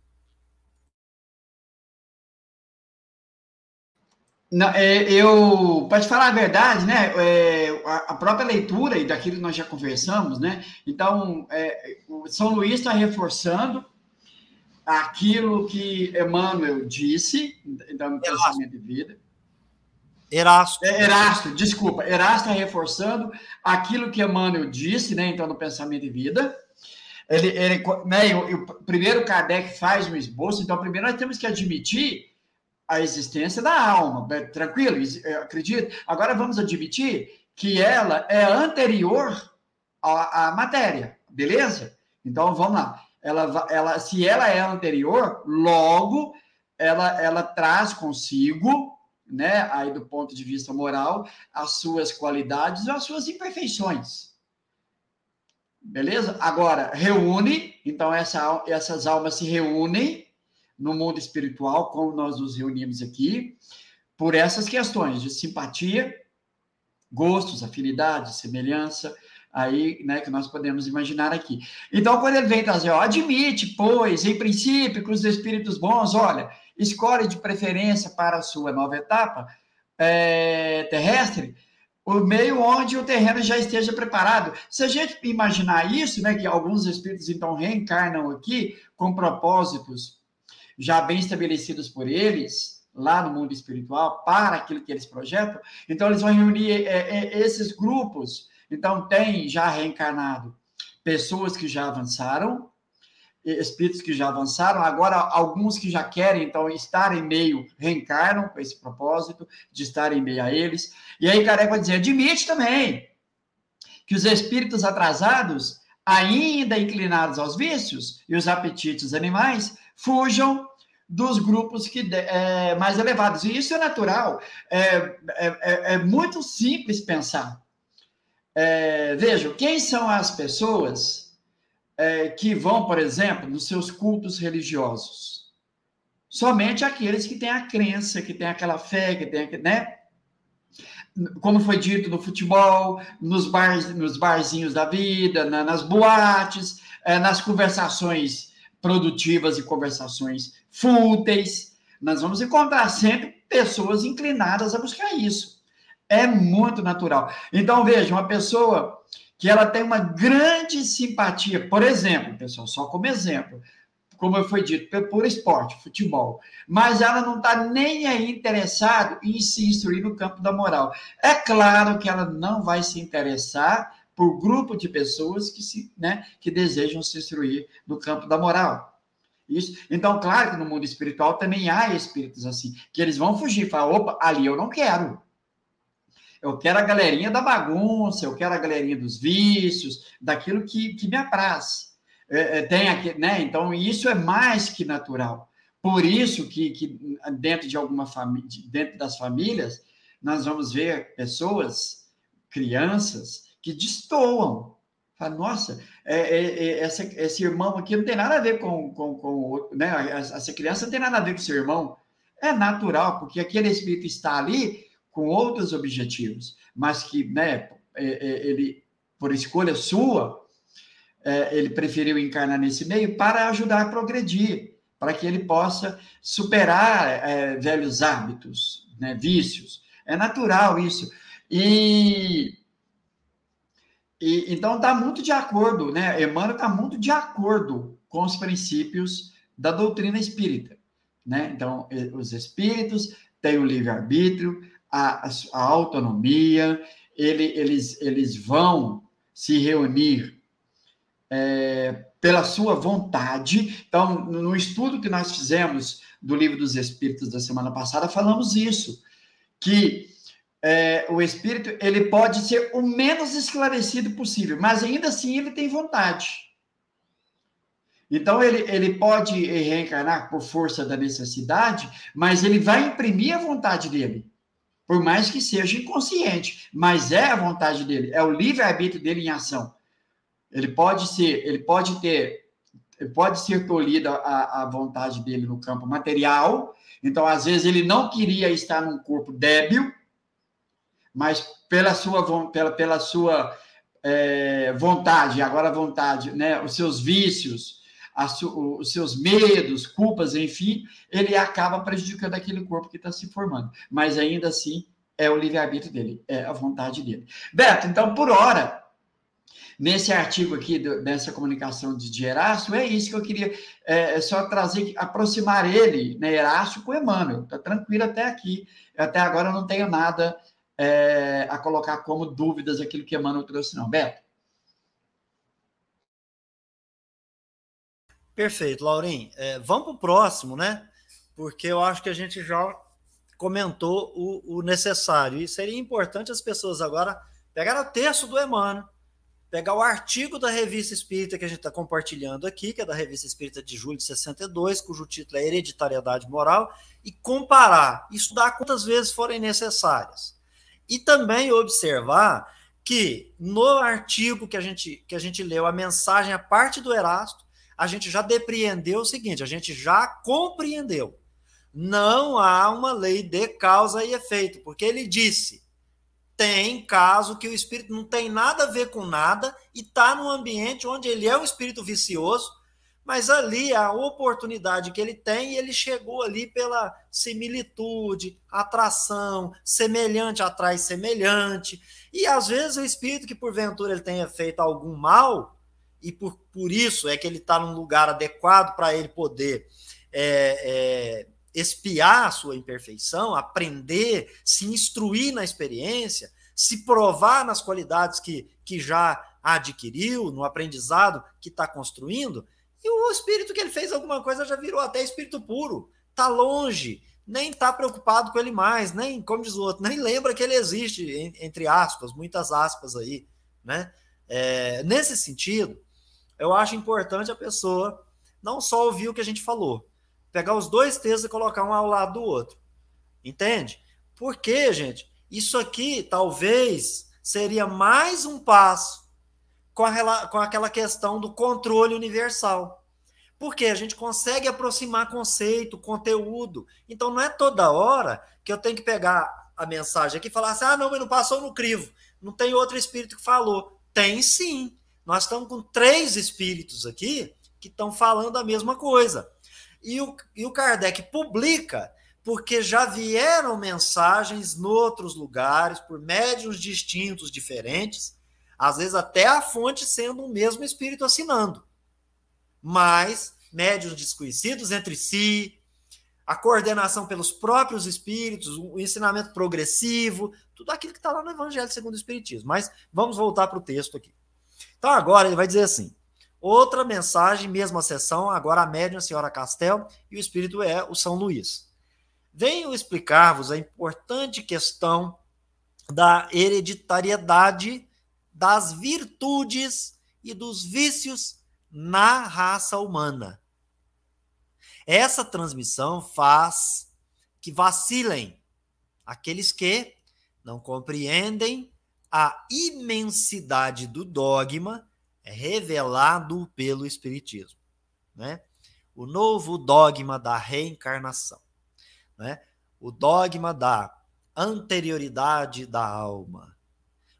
Não, eu, para te falar a verdade, né, a própria leitura e daquilo que nós já conversamos, né, então, o São Luís está reforçando aquilo que Emmanuel disse, então, no Pensamento de Vida. Erasto, desculpa, Erasto está reforçando aquilo que Emmanuel disse, né, então, no Pensamento de Vida. O primeiro Kardec faz um esboço, então, primeiro nós temos que admitir a existência da alma, tranquilo, acredito. Agora vamos admitir que ela é anterior à matéria, beleza? Então, vamos lá. Se ela é anterior, logo, ela traz consigo, né, aí do ponto de vista moral, as suas qualidades e as suas imperfeições. Beleza? Agora, reúne, então essas almas se reúnem no mundo espiritual, como nós nos reunimos aqui, por essas questões de simpatia, gostos, afinidade, semelhança, aí, né, que nós podemos imaginar aqui. Então, quando ele vem trazer, admite, pois, em princípio, que os espíritos bons, olha, escolhe de preferência para a sua nova etapa terrestre, o meio onde o terreno já esteja preparado. Se a gente imaginar isso, né, que alguns espíritos, então, reencarnam aqui com propósitos já bem estabelecidos por eles, lá no mundo espiritual, para aquilo que eles projetam, então eles vão reunir esses grupos. Então, tem já reencarnado pessoas que já avançaram, espíritos que já avançaram, agora alguns que já querem, então, estar em meio, reencarnam com esse propósito de estar em meio a eles. E aí, Kardec vai dizer, admite também que os espíritos atrasados ainda inclinados aos vícios e os apetites animais, fujam dos grupos mais elevados. E isso é natural, é muito simples pensar. Vejam, quem são as pessoas que vão, por exemplo, nos seus cultos religiosos? Somente aqueles que têm a crença, que têm aquela fé, que têm, né? Como foi dito no futebol, nos barzinhos da vida, nas boates, nas conversações produtivas e conversações fúteis. Nós vamos encontrar sempre pessoas inclinadas a buscar isso. É muito natural. Então, veja, uma pessoa que ela tem uma grande simpatia, por exemplo, pessoal, só como exemplo, como foi dito, por esporte, futebol, mas ela não está nem aí interessada em se instruir no campo da moral. É claro que ela não vai se interessar por grupo de pessoas que desejam se instruir no campo da moral. Isso. Então, claro que no mundo espiritual também há espíritos assim, que eles vão fugir, falar, opa, ali eu não quero. Eu quero a galerinha da bagunça, eu quero a galerinha dos vícios, daquilo que me apraz. Tem aqui, né? Então, isso é mais que natural. Por isso que dentro de alguma família, dentro das famílias, nós vamos ver pessoas, crianças, que destoam. Fala, nossa, esse irmão aqui não tem nada a ver com o outro, né? Essa criança não tem nada a ver com o seu irmão. É natural, porque aquele espírito está ali com outros objetivos, mas que, né, ele, por escolha sua, ele preferiu encarnar nesse meio para ajudar a progredir, para que ele possa superar velhos hábitos, né, vícios. É natural isso. Então, está muito de acordo, né? Emmanuel está muito de acordo com os princípios da doutrina espírita, né? Então, os espíritos têm o livre-arbítrio, a autonomia, eles vão se reunir pela sua vontade. Então, no estudo que nós fizemos do Livro dos Espíritos da semana passada, falamos isso, que o espírito ele pode ser o menos esclarecido possível, mas ainda assim ele tem vontade. Então, ele pode reencarnar por força da necessidade, mas ele vai imprimir a vontade dele, por mais que seja inconsciente, mas é a vontade dele, é o livre-arbítrio dele em ação. Ele pode ser tolhida a vontade dele no campo material. Então, às vezes, ele não queria estar num corpo débil, mas pela sua vontade, agora a vontade, né, os seus vícios, os seus medos, culpas, enfim, ele acaba prejudicando aquele corpo que está se formando. Mas, ainda assim, é o livre-arbítrio dele, é a vontade dele. Beto, então, por hora, nesse artigo aqui, dessa comunicação de Erácio, é isso que eu queria só trazer, aproximar ele, né, Erácio, com Emmanuel. Está tranquilo até aqui. Até agora eu não tenho nada a colocar como dúvidas aquilo que Emmanuel trouxe, não. Beto? Perfeito, Laurim. Vamos para o próximo, né? Porque eu acho que a gente já comentou o necessário. E seria importante as pessoas agora pegarem o texto do Emmanuel, pegar o artigo da Revista Espírita que a gente está compartilhando aqui, que é da Revista Espírita de julho de 62, cujo título é Hereditariedade Moral, e comparar, estudar quantas vezes forem necessárias. E também observar que no artigo que a gente leu, a mensagem, a parte do Erasto, a gente já depreendeu o seguinte, a gente já compreendeu. Não há uma lei de causa e efeito, porque ele disse, tem caso que o espírito não tem nada a ver com nada e está num ambiente onde ele é um espírito vicioso, mas ali a oportunidade que ele tem, ele chegou ali pela similitude, atração, semelhante atrai semelhante, e às vezes o espírito que porventura ele tenha feito algum mal, e por isso é que ele está num lugar adequado para ele poder espiar a sua imperfeição, aprender, se instruir na experiência, se provar nas qualidades que já adquiriu, no aprendizado que está construindo, e o espírito que ele fez alguma coisa já virou até espírito puro, está longe, nem está preocupado com ele mais, nem, como diz o outro, nem lembra que ele existe, entre aspas, muitas aspas aí, né? Nesse sentido, eu acho importante a pessoa não só ouvir o que a gente falou, pegar os dois textos e colocar um ao lado do outro. Entende? Porque, gente, isso aqui talvez seria mais um passo com aquela questão do controle universal. Porque a gente consegue aproximar conceito, conteúdo. Então não é toda hora que eu tenho que pegar a mensagem aqui e falar assim, não, mas não passou no crivo. Não tem outro espírito que falou. Tem sim. Nós estamos com 3 espíritos aqui que estão falando a mesma coisa. E o Kardec publica porque já vieram mensagens em outros lugares, por médiuns distintos, diferentes, às vezes até a fonte sendo o mesmo espírito assinando. Mas médiuns desconhecidos entre si, a coordenação pelos próprios espíritos, o ensinamento progressivo, tudo aquilo que está lá no Evangelho segundo o Espiritismo. Mas vamos voltar para o texto aqui. Então agora ele vai dizer assim, outra mensagem, mesma sessão, agora a médium, a senhora Castel, e o espírito é o São Luís. Venho explicar-vos a importante questão da hereditariedade das virtudes e dos vícios na raça humana. Essa transmissão faz que vacilem aqueles que não compreendem a imensidade do dogma revelado pelo Espiritismo, né? O novo dogma da reencarnação, né? O dogma da anterioridade da alma,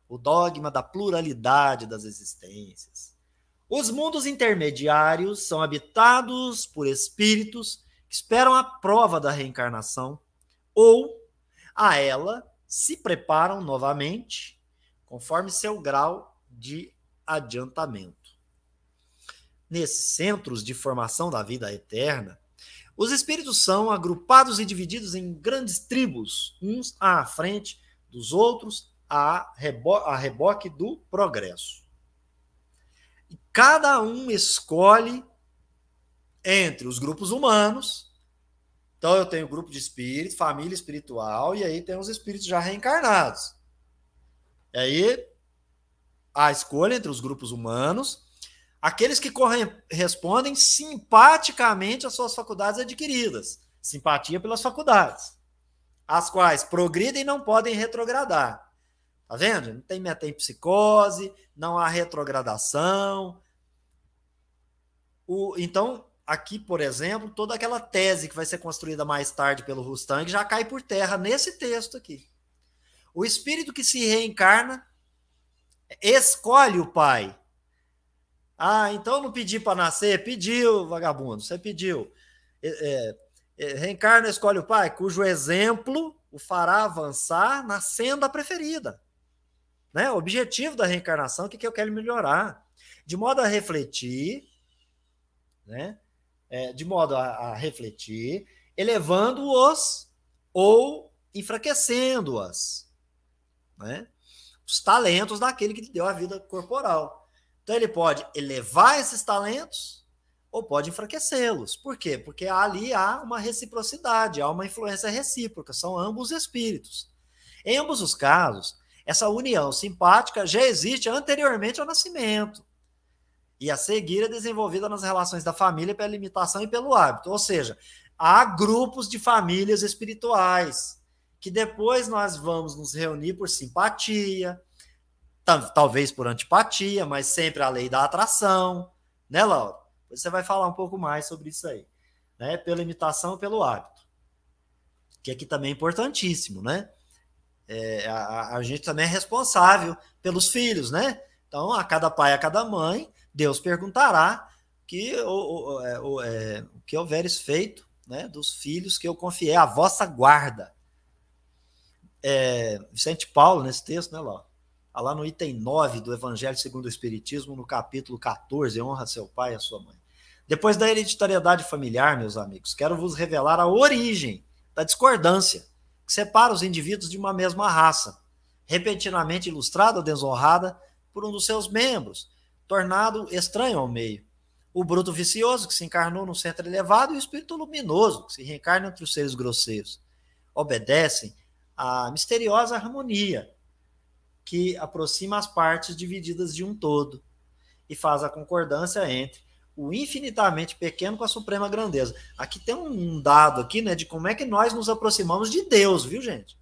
o dogma da pluralidade das existências. Os mundos intermediários são habitados por espíritos que esperam a prova da reencarnação ou a ela se preparam novamente conforme seu grau de adiantamento. Nesses centros de formação da vida eterna, os espíritos são agrupados e divididos em grandes tribos, uns à frente dos outros, a reboque do progresso. E cada um escolhe entre os grupos humanos. Então eu tenho grupo de espíritos, família espiritual, e aí tem os espíritos já reencarnados. E aí a escolha entre os grupos humanos, aqueles que correspondem simpaticamente às suas faculdades adquiridas, simpatia pelas faculdades, as quais progridem e não podem retrogradar. Tá vendo? Não tem metempsicose, não há retrogradação. Então, aqui, por exemplo, toda aquela tese que vai ser construída mais tarde pelo Rustang já cai por terra nesse texto aqui. O espírito que se reencarna escolhe o pai. Então não pedi para nascer? Pediu, vagabundo, você pediu. Reencarna, escolhe o pai, cujo exemplo o fará avançar na senda preferida. Né? O objetivo da reencarnação, o que eu quero melhorar? De modo a refletir, né? De modo a refletir, elevando-os ou enfraquecendo-os, né? Os talentos daquele que lhe deu a vida corporal. Então ele pode elevar esses talentos ou pode enfraquecê-los. Por quê? Porque ali há uma reciprocidade, há uma influência recíproca, são ambos espíritos. Em ambos os casos, essa união simpática já existe anteriormente ao nascimento e a seguir é desenvolvida nas relações da família pela imitação e pelo hábito. Ou seja, há grupos de famílias espirituais que depois nós vamos nos reunir por simpatia, talvez por antipatia, mas sempre a lei da atração, né, Laura? Você vai falar um pouco mais sobre isso aí, né? Pela imitação e pelo hábito, que aqui também é importantíssimo, né? A gente também é responsável pelos filhos, né? Então, a cada pai, a cada mãe, Deus perguntará o que houveres feito, né, dos filhos que eu confiei à vossa guarda. Vicente Paulo, nesse texto, né, lá no item 9 do Evangelho segundo o Espiritismo, no capítulo 14, honra seu pai e a sua mãe. Depois da hereditariedade familiar, meus amigos, quero vos revelar a origem da discordância que separa os indivíduos de uma mesma raça, repentinamente ilustrada ou desonrada por um dos seus membros, tornado estranho ao meio. O bruto vicioso, que se encarnou no centro elevado, e o espírito luminoso, que se reencarna entre os seres grosseiros, obedecem à misteriosa harmonia que aproxima as partes divididas de um todo. e faz a concordância entre o infinitamente pequeno com a suprema grandeza. Aqui tem um dado aqui, né, de como é que nós nos aproximamos de Deus, viu, gente?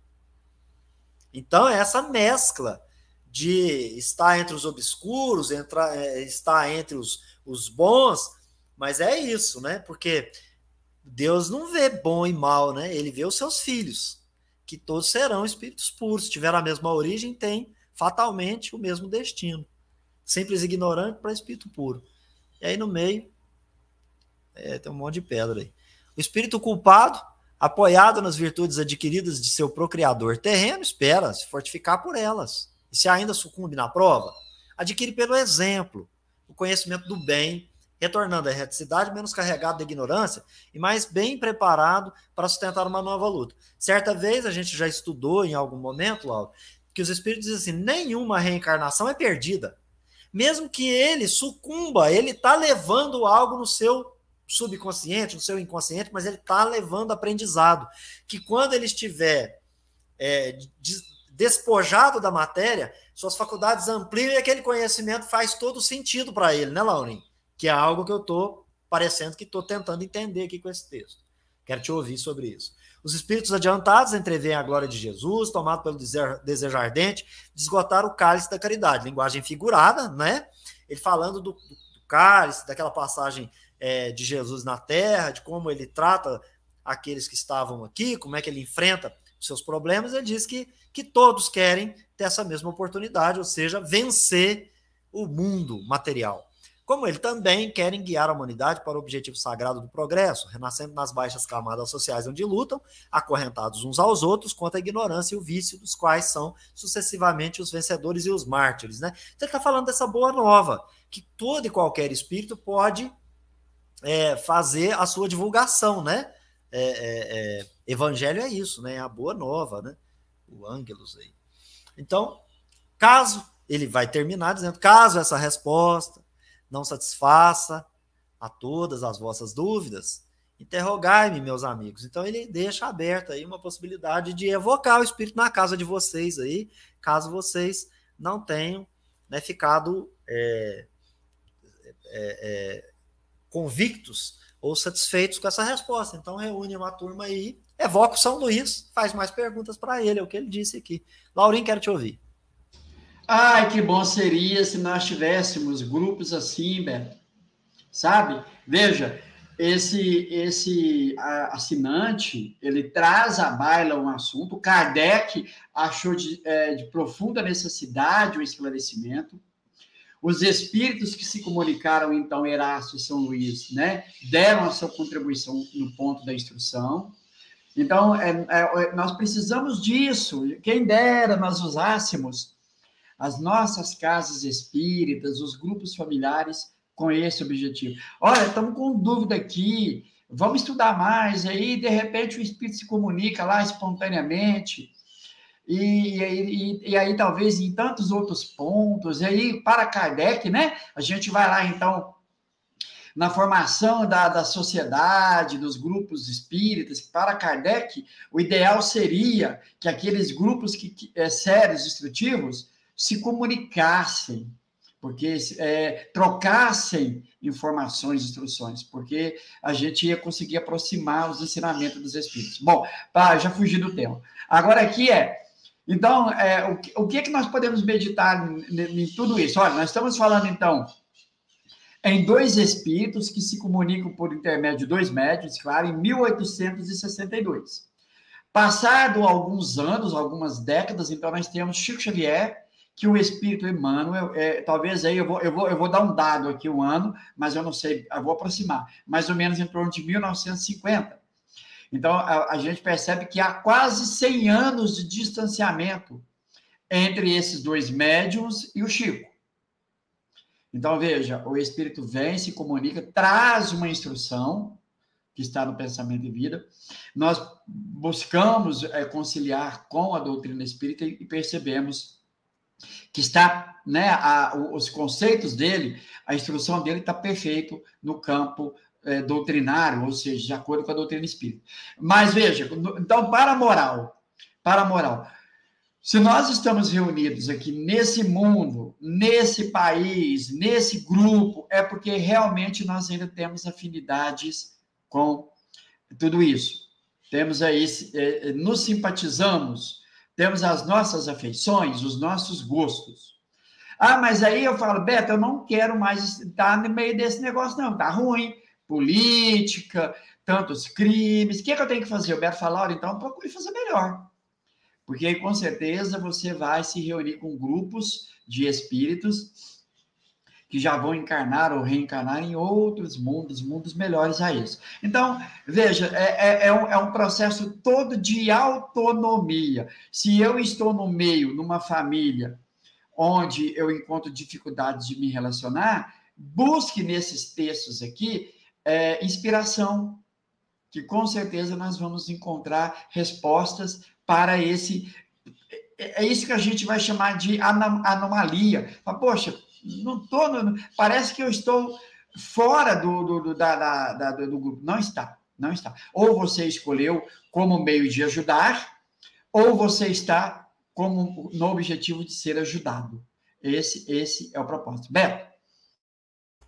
Então, é essa mescla de estar entre os obscuros, estar entre os bons, mas é isso, né? Porque Deus não vê bom e mal, né? Ele vê os seus filhos, que todos serão espíritos puros, se tiveram a mesma origem, tem fatalmente o mesmo destino. Simples ignorante para espírito puro. E aí no meio, tem um monte de pedra aí. O espírito culpado, apoiado nas virtudes adquiridas de seu procriador terreno, espera se fortificar por elas. E se ainda sucumbe na prova, adquire pelo exemplo o conhecimento do bem, retornando à reticidade menos carregado da ignorância e mais bem preparado para sustentar uma nova luta. Certa vez, a gente já estudou em algum momento, Laura, que os espíritos dizem assim, nenhuma reencarnação é perdida. Mesmo que ele sucumba, ele está levando algo no seu subconsciente, no seu inconsciente, mas ele está levando aprendizado. Que quando ele estiver despojado da matéria, suas faculdades ampliam e aquele conhecimento faz todo sentido para ele, né, Laurinho? Que é algo que eu estou parecendo que estou tentando entender aqui com esse texto. Quero te ouvir sobre isso. Os espíritos adiantados entreveem a glória de Jesus, tomado pelo desejo ardente, de esgotar o cálice da caridade. Linguagem figurada, né? Ele falando do cálice, daquela passagem de Jesus na terra, de como ele trata aqueles que estavam aqui, como é que ele enfrenta os seus problemas. Ele diz que todos querem ter essa mesma oportunidade, ou seja, vencer o mundo material. Como ele também querem guiar a humanidade para o objetivo sagrado do progresso, renascendo nas baixas camadas sociais onde lutam, acorrentados uns aos outros contra a ignorância e o vício, dos quais são sucessivamente os vencedores e os mártires, né? Então ele está falando dessa boa nova, que todo e qualquer espírito pode fazer a sua divulgação, né? Evangelho é isso, né? É a boa nova, né? O Ângelus aí. Então, caso, ele vai terminar dizendo, caso essa resposta não satisfaça a todas as vossas dúvidas, interrogai-me, meus amigos. Então ele deixa aberta aí uma possibilidade de evocar o espírito na casa de vocês aí, caso vocês não tenham, né, ficado convictos ou satisfeitos com essa resposta. Então reúne uma turma aí, evoca o São Luís, faz mais perguntas para ele, é o que ele disse aqui. Laurinho, quero te ouvir. Ai, que bom seria se nós tivéssemos grupos assim, Beto, sabe? Veja, esse assinante, ele traz à baila um assunto, Kardec achou de profunda necessidade o esclarecimento, os espíritos que se comunicaram, então, Erasto e São Luís, né, deram a sua contribuição no ponto da instrução. Então, nós precisamos disso, quem dera nós usássemos as nossas casas espíritas, os grupos familiares com esse objetivo. Olha, estamos com dúvida aqui, vamos estudar mais, aí de repente o espírito se comunica lá espontaneamente, e aí talvez em tantos outros pontos, e aí para Kardec, né, a gente vai lá então na formação da sociedade, dos grupos espíritas, para Kardec, o ideal seria que aqueles grupos sérios, instrutivos, se comunicassem, porque trocassem informações, instruções, porque a gente ia conseguir aproximar os ensinamentos dos espíritos. Bom, já fugi do tema. Agora aqui então, o que nós podemos meditar em tudo isso? Olha, nós estamos falando, então, em dois espíritos que se comunicam por intermédio de dois médiuns, claro, em 1862. Passado alguns anos, algumas décadas, então nós temos Chico Xavier, que o espírito Emmanuel, talvez aí eu vou dar um dado aqui, um ano, mas eu não sei, eu vou aproximar, mais ou menos em torno de 1950. Então, a gente percebe que há quase 100 anos de distanciamento entre esses dois médiuns e o Chico. Então, veja, o espírito vem, se comunica, traz uma instrução, que está no Pensamento e Vida. Nós buscamos conciliar com a doutrina espírita e percebemos que está, né, os conceitos dele, a instrução dele está perfeito no campo doutrinário, ou seja, de acordo com a doutrina espírita. Mas veja, então, para a moral, Se nós estamos reunidos aqui nesse mundo, nesse país, nesse grupo, é porque realmente nós ainda temos afinidades com tudo isso. Temos aí, nos simpatizamos, temos as nossas afeições, os nossos gostos. Ah, mas aí eu falo, Beto, eu não quero mais estar no meio desse negócio, não, tá ruim. Política, tantos crimes, o que é que eu tenho que fazer? O Beto fala, olha, então procure fazer melhor. Porque aí, com certeza, você vai se reunir com grupos de espíritos que já vão encarnar ou reencarnar em outros mundos melhores a isso. Então, veja, é um processo todo de autonomia. Se eu estou no meio, numa família, onde eu encontro dificuldades de me relacionar, busque nesses textos aqui inspiração, que com certeza nós vamos encontrar respostas para esse... É isso que a gente vai chamar de anomalia. Poxa, não tô, parece que eu estou fora do grupo. Não está, não está. Ou você escolheu como meio de ajudar, ou você está no objetivo de ser ajudado. Esse é o propósito. Beto?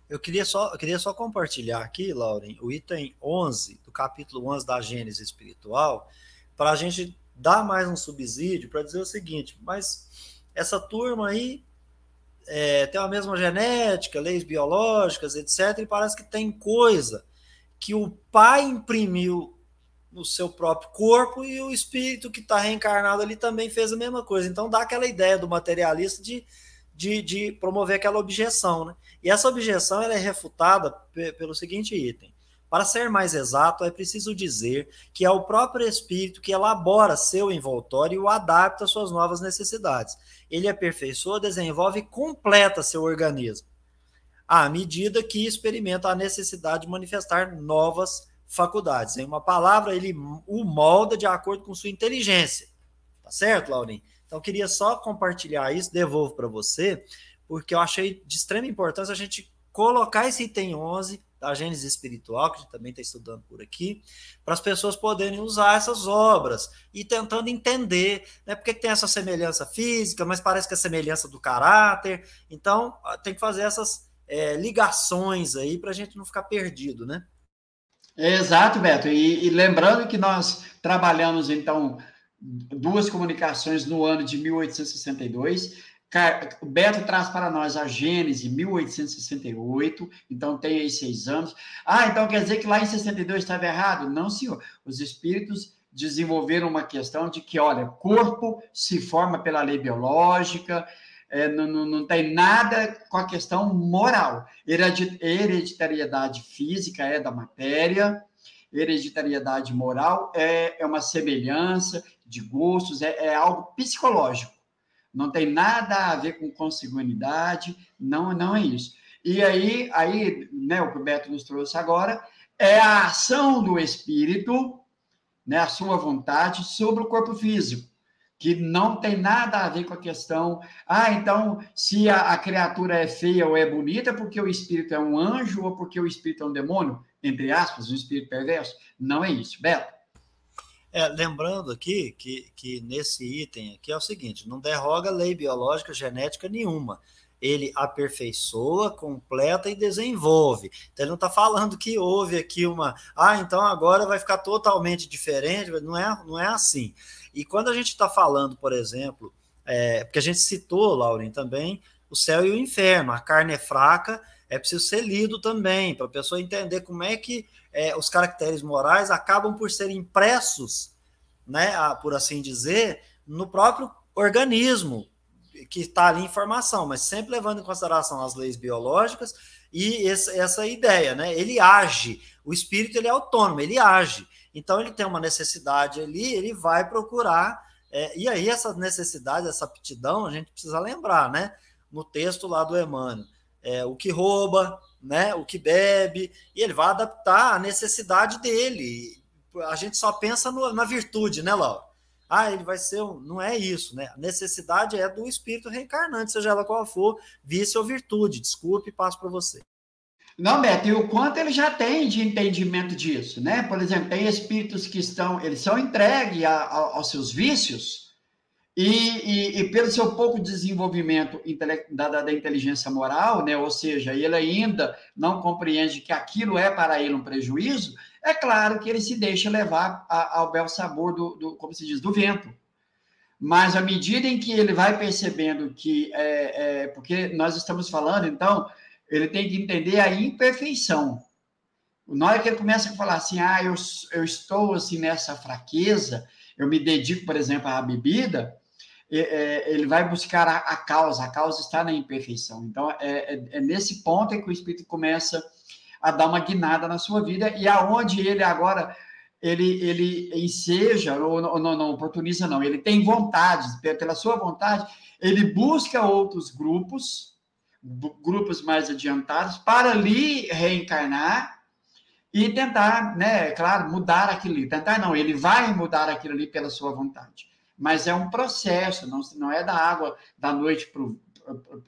Eu queria só compartilhar aqui, Lauren, o item 11, do capítulo 11 da Gênese Espiritual, para a gente dar mais um subsídio para dizer o seguinte, mas essa turma aí tem a mesma genética, leis biológicas, etc., e parece que tem coisa que o pai imprimiu no seu próprio corpo e o espírito que está reencarnado ali também fez a mesma coisa. Então dá aquela ideia do materialista de promover aquela objeção, né? E essa objeção ela é refutada pelo seguinte item. Para ser mais exato, é preciso dizer que é o próprio espírito que elabora seu envoltório e o adapta às suas novas necessidades. Ele aperfeiçoa, desenvolve e completa seu organismo, à medida que experimenta a necessidade de manifestar novas faculdades. Em uma palavra, ele o molda de acordo com sua inteligência. Tá certo, Laurinho? Então, eu queria só compartilhar isso, devolvo para você, porque eu achei de extrema importância a gente colocar esse item 11 da Gênese Espiritual, que a gente também está estudando por aqui, para as pessoas poderem usar essas obras e tentando entender, né, porque tem essa semelhança física, mas parece que é semelhança do caráter. Então, tem que fazer essas ligações aí para a gente não ficar perdido, né? Exato, Beto. E lembrando que nós trabalhamos, então, 2 comunicações no ano de 1862. O Beto traz para nós a Gênese 1868, então tem aí 6 anos. Ah, então quer dizer que lá em 62 estava errado? Não, senhor. Os espíritos desenvolveram uma questão de que, olha, corpo se forma pela lei biológica, não tem nada com a questão moral. Hereditariedade física é da matéria, hereditariedade moral é uma semelhança de gostos, é algo psicológico. Não tem nada a ver com consanguinidade, não é isso. E aí, né, o que o Beto nos trouxe agora é a ação do espírito, né, a sua vontade sobre o corpo físico, que não tem nada a ver com a questão, então, se a criatura é feia ou é bonita, porque o espírito é um anjo ou porque o espírito é um demônio, entre aspas, um espírito perverso. Não é isso, Beto. Lembrando aqui que nesse item aqui é o seguinte, não derroga lei biológica, genética nenhuma. Ele aperfeiçoa, completa e desenvolve. Então, ele não está falando que houve aqui então agora vai ficar totalmente diferente, não é assim. E quando a gente está falando, por exemplo, porque a gente citou, Lauren, também, o céu e o inferno, a carne é fraca, é preciso ser lido também, para a pessoa entender como é que os caracteres morais acabam por serem impressos, né, por assim dizer, no próprio organismo que está ali em formação, mas sempre levando em consideração as leis biológicas e essa ideia, né? Ele age, o espírito ele é autônomo, ele age, então ele tem uma necessidade ali, ele vai procurar, e aí essa necessidade, essa aptidão, a gente precisa lembrar, né? No texto lá do Emmanuel, o que rouba, né, o que bebe, e ele vai adaptar a necessidade dele. A gente só pensa na virtude, né, Laura? Ele vai ser não é isso, né? A necessidade é do espírito reencarnante, seja ela qual for, vício ou virtude. Desculpe, passo para você. Não, Beto, e o quanto ele já tem de entendimento disso, né? Por exemplo, tem espíritos que eles são entregues aos seus vícios, E pelo seu pouco desenvolvimento da inteligência moral, né, ou seja, ele ainda não compreende que aquilo é para ele um prejuízo, é claro que ele se deixa levar ao bel sabor como se diz, do vento. Mas à medida em que ele vai percebendo que, porque nós estamos falando, então, ele tem que entender a imperfeição. Na hora que ele começa a falar assim, eu estou assim nessa fraqueza, eu me dedico, por exemplo, à bebida, ele vai buscar a causa está na imperfeição. Então, é nesse ponto que o Espírito começa a dar uma guinada na sua vida, e aonde ele agora, ele enseja, ou não oportuniza, não, ele tem vontade, pela sua vontade, ele busca outros grupos mais adiantados, para ali reencarnar, e tentar, né, claro, mudar aquilo ali. Tentar não, ele vai mudar aquilo ali pela sua vontade. Mas é um processo, não é da água da noite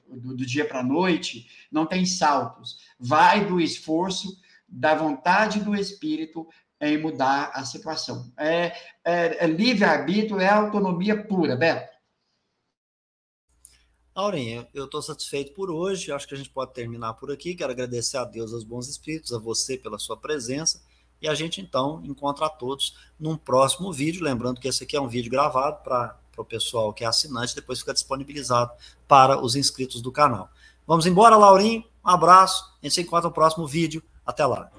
do dia para a noite, não tem saltos. Vai do esforço, da vontade do espírito em mudar a situação. É livre-arbítrio, é autonomia pura, Beto. Aurinha, eu estou satisfeito por hoje, acho que a gente pode terminar por aqui. Quero agradecer a Deus, aos bons espíritos, a você pela sua presença, e a gente então encontra a todos num próximo vídeo, lembrando que esse aqui é um vídeo gravado para o pessoal que é assinante, depois fica disponibilizado para os inscritos do canal. Vamos embora, Laurinho, um abraço, a gente se encontra no próximo vídeo, até lá.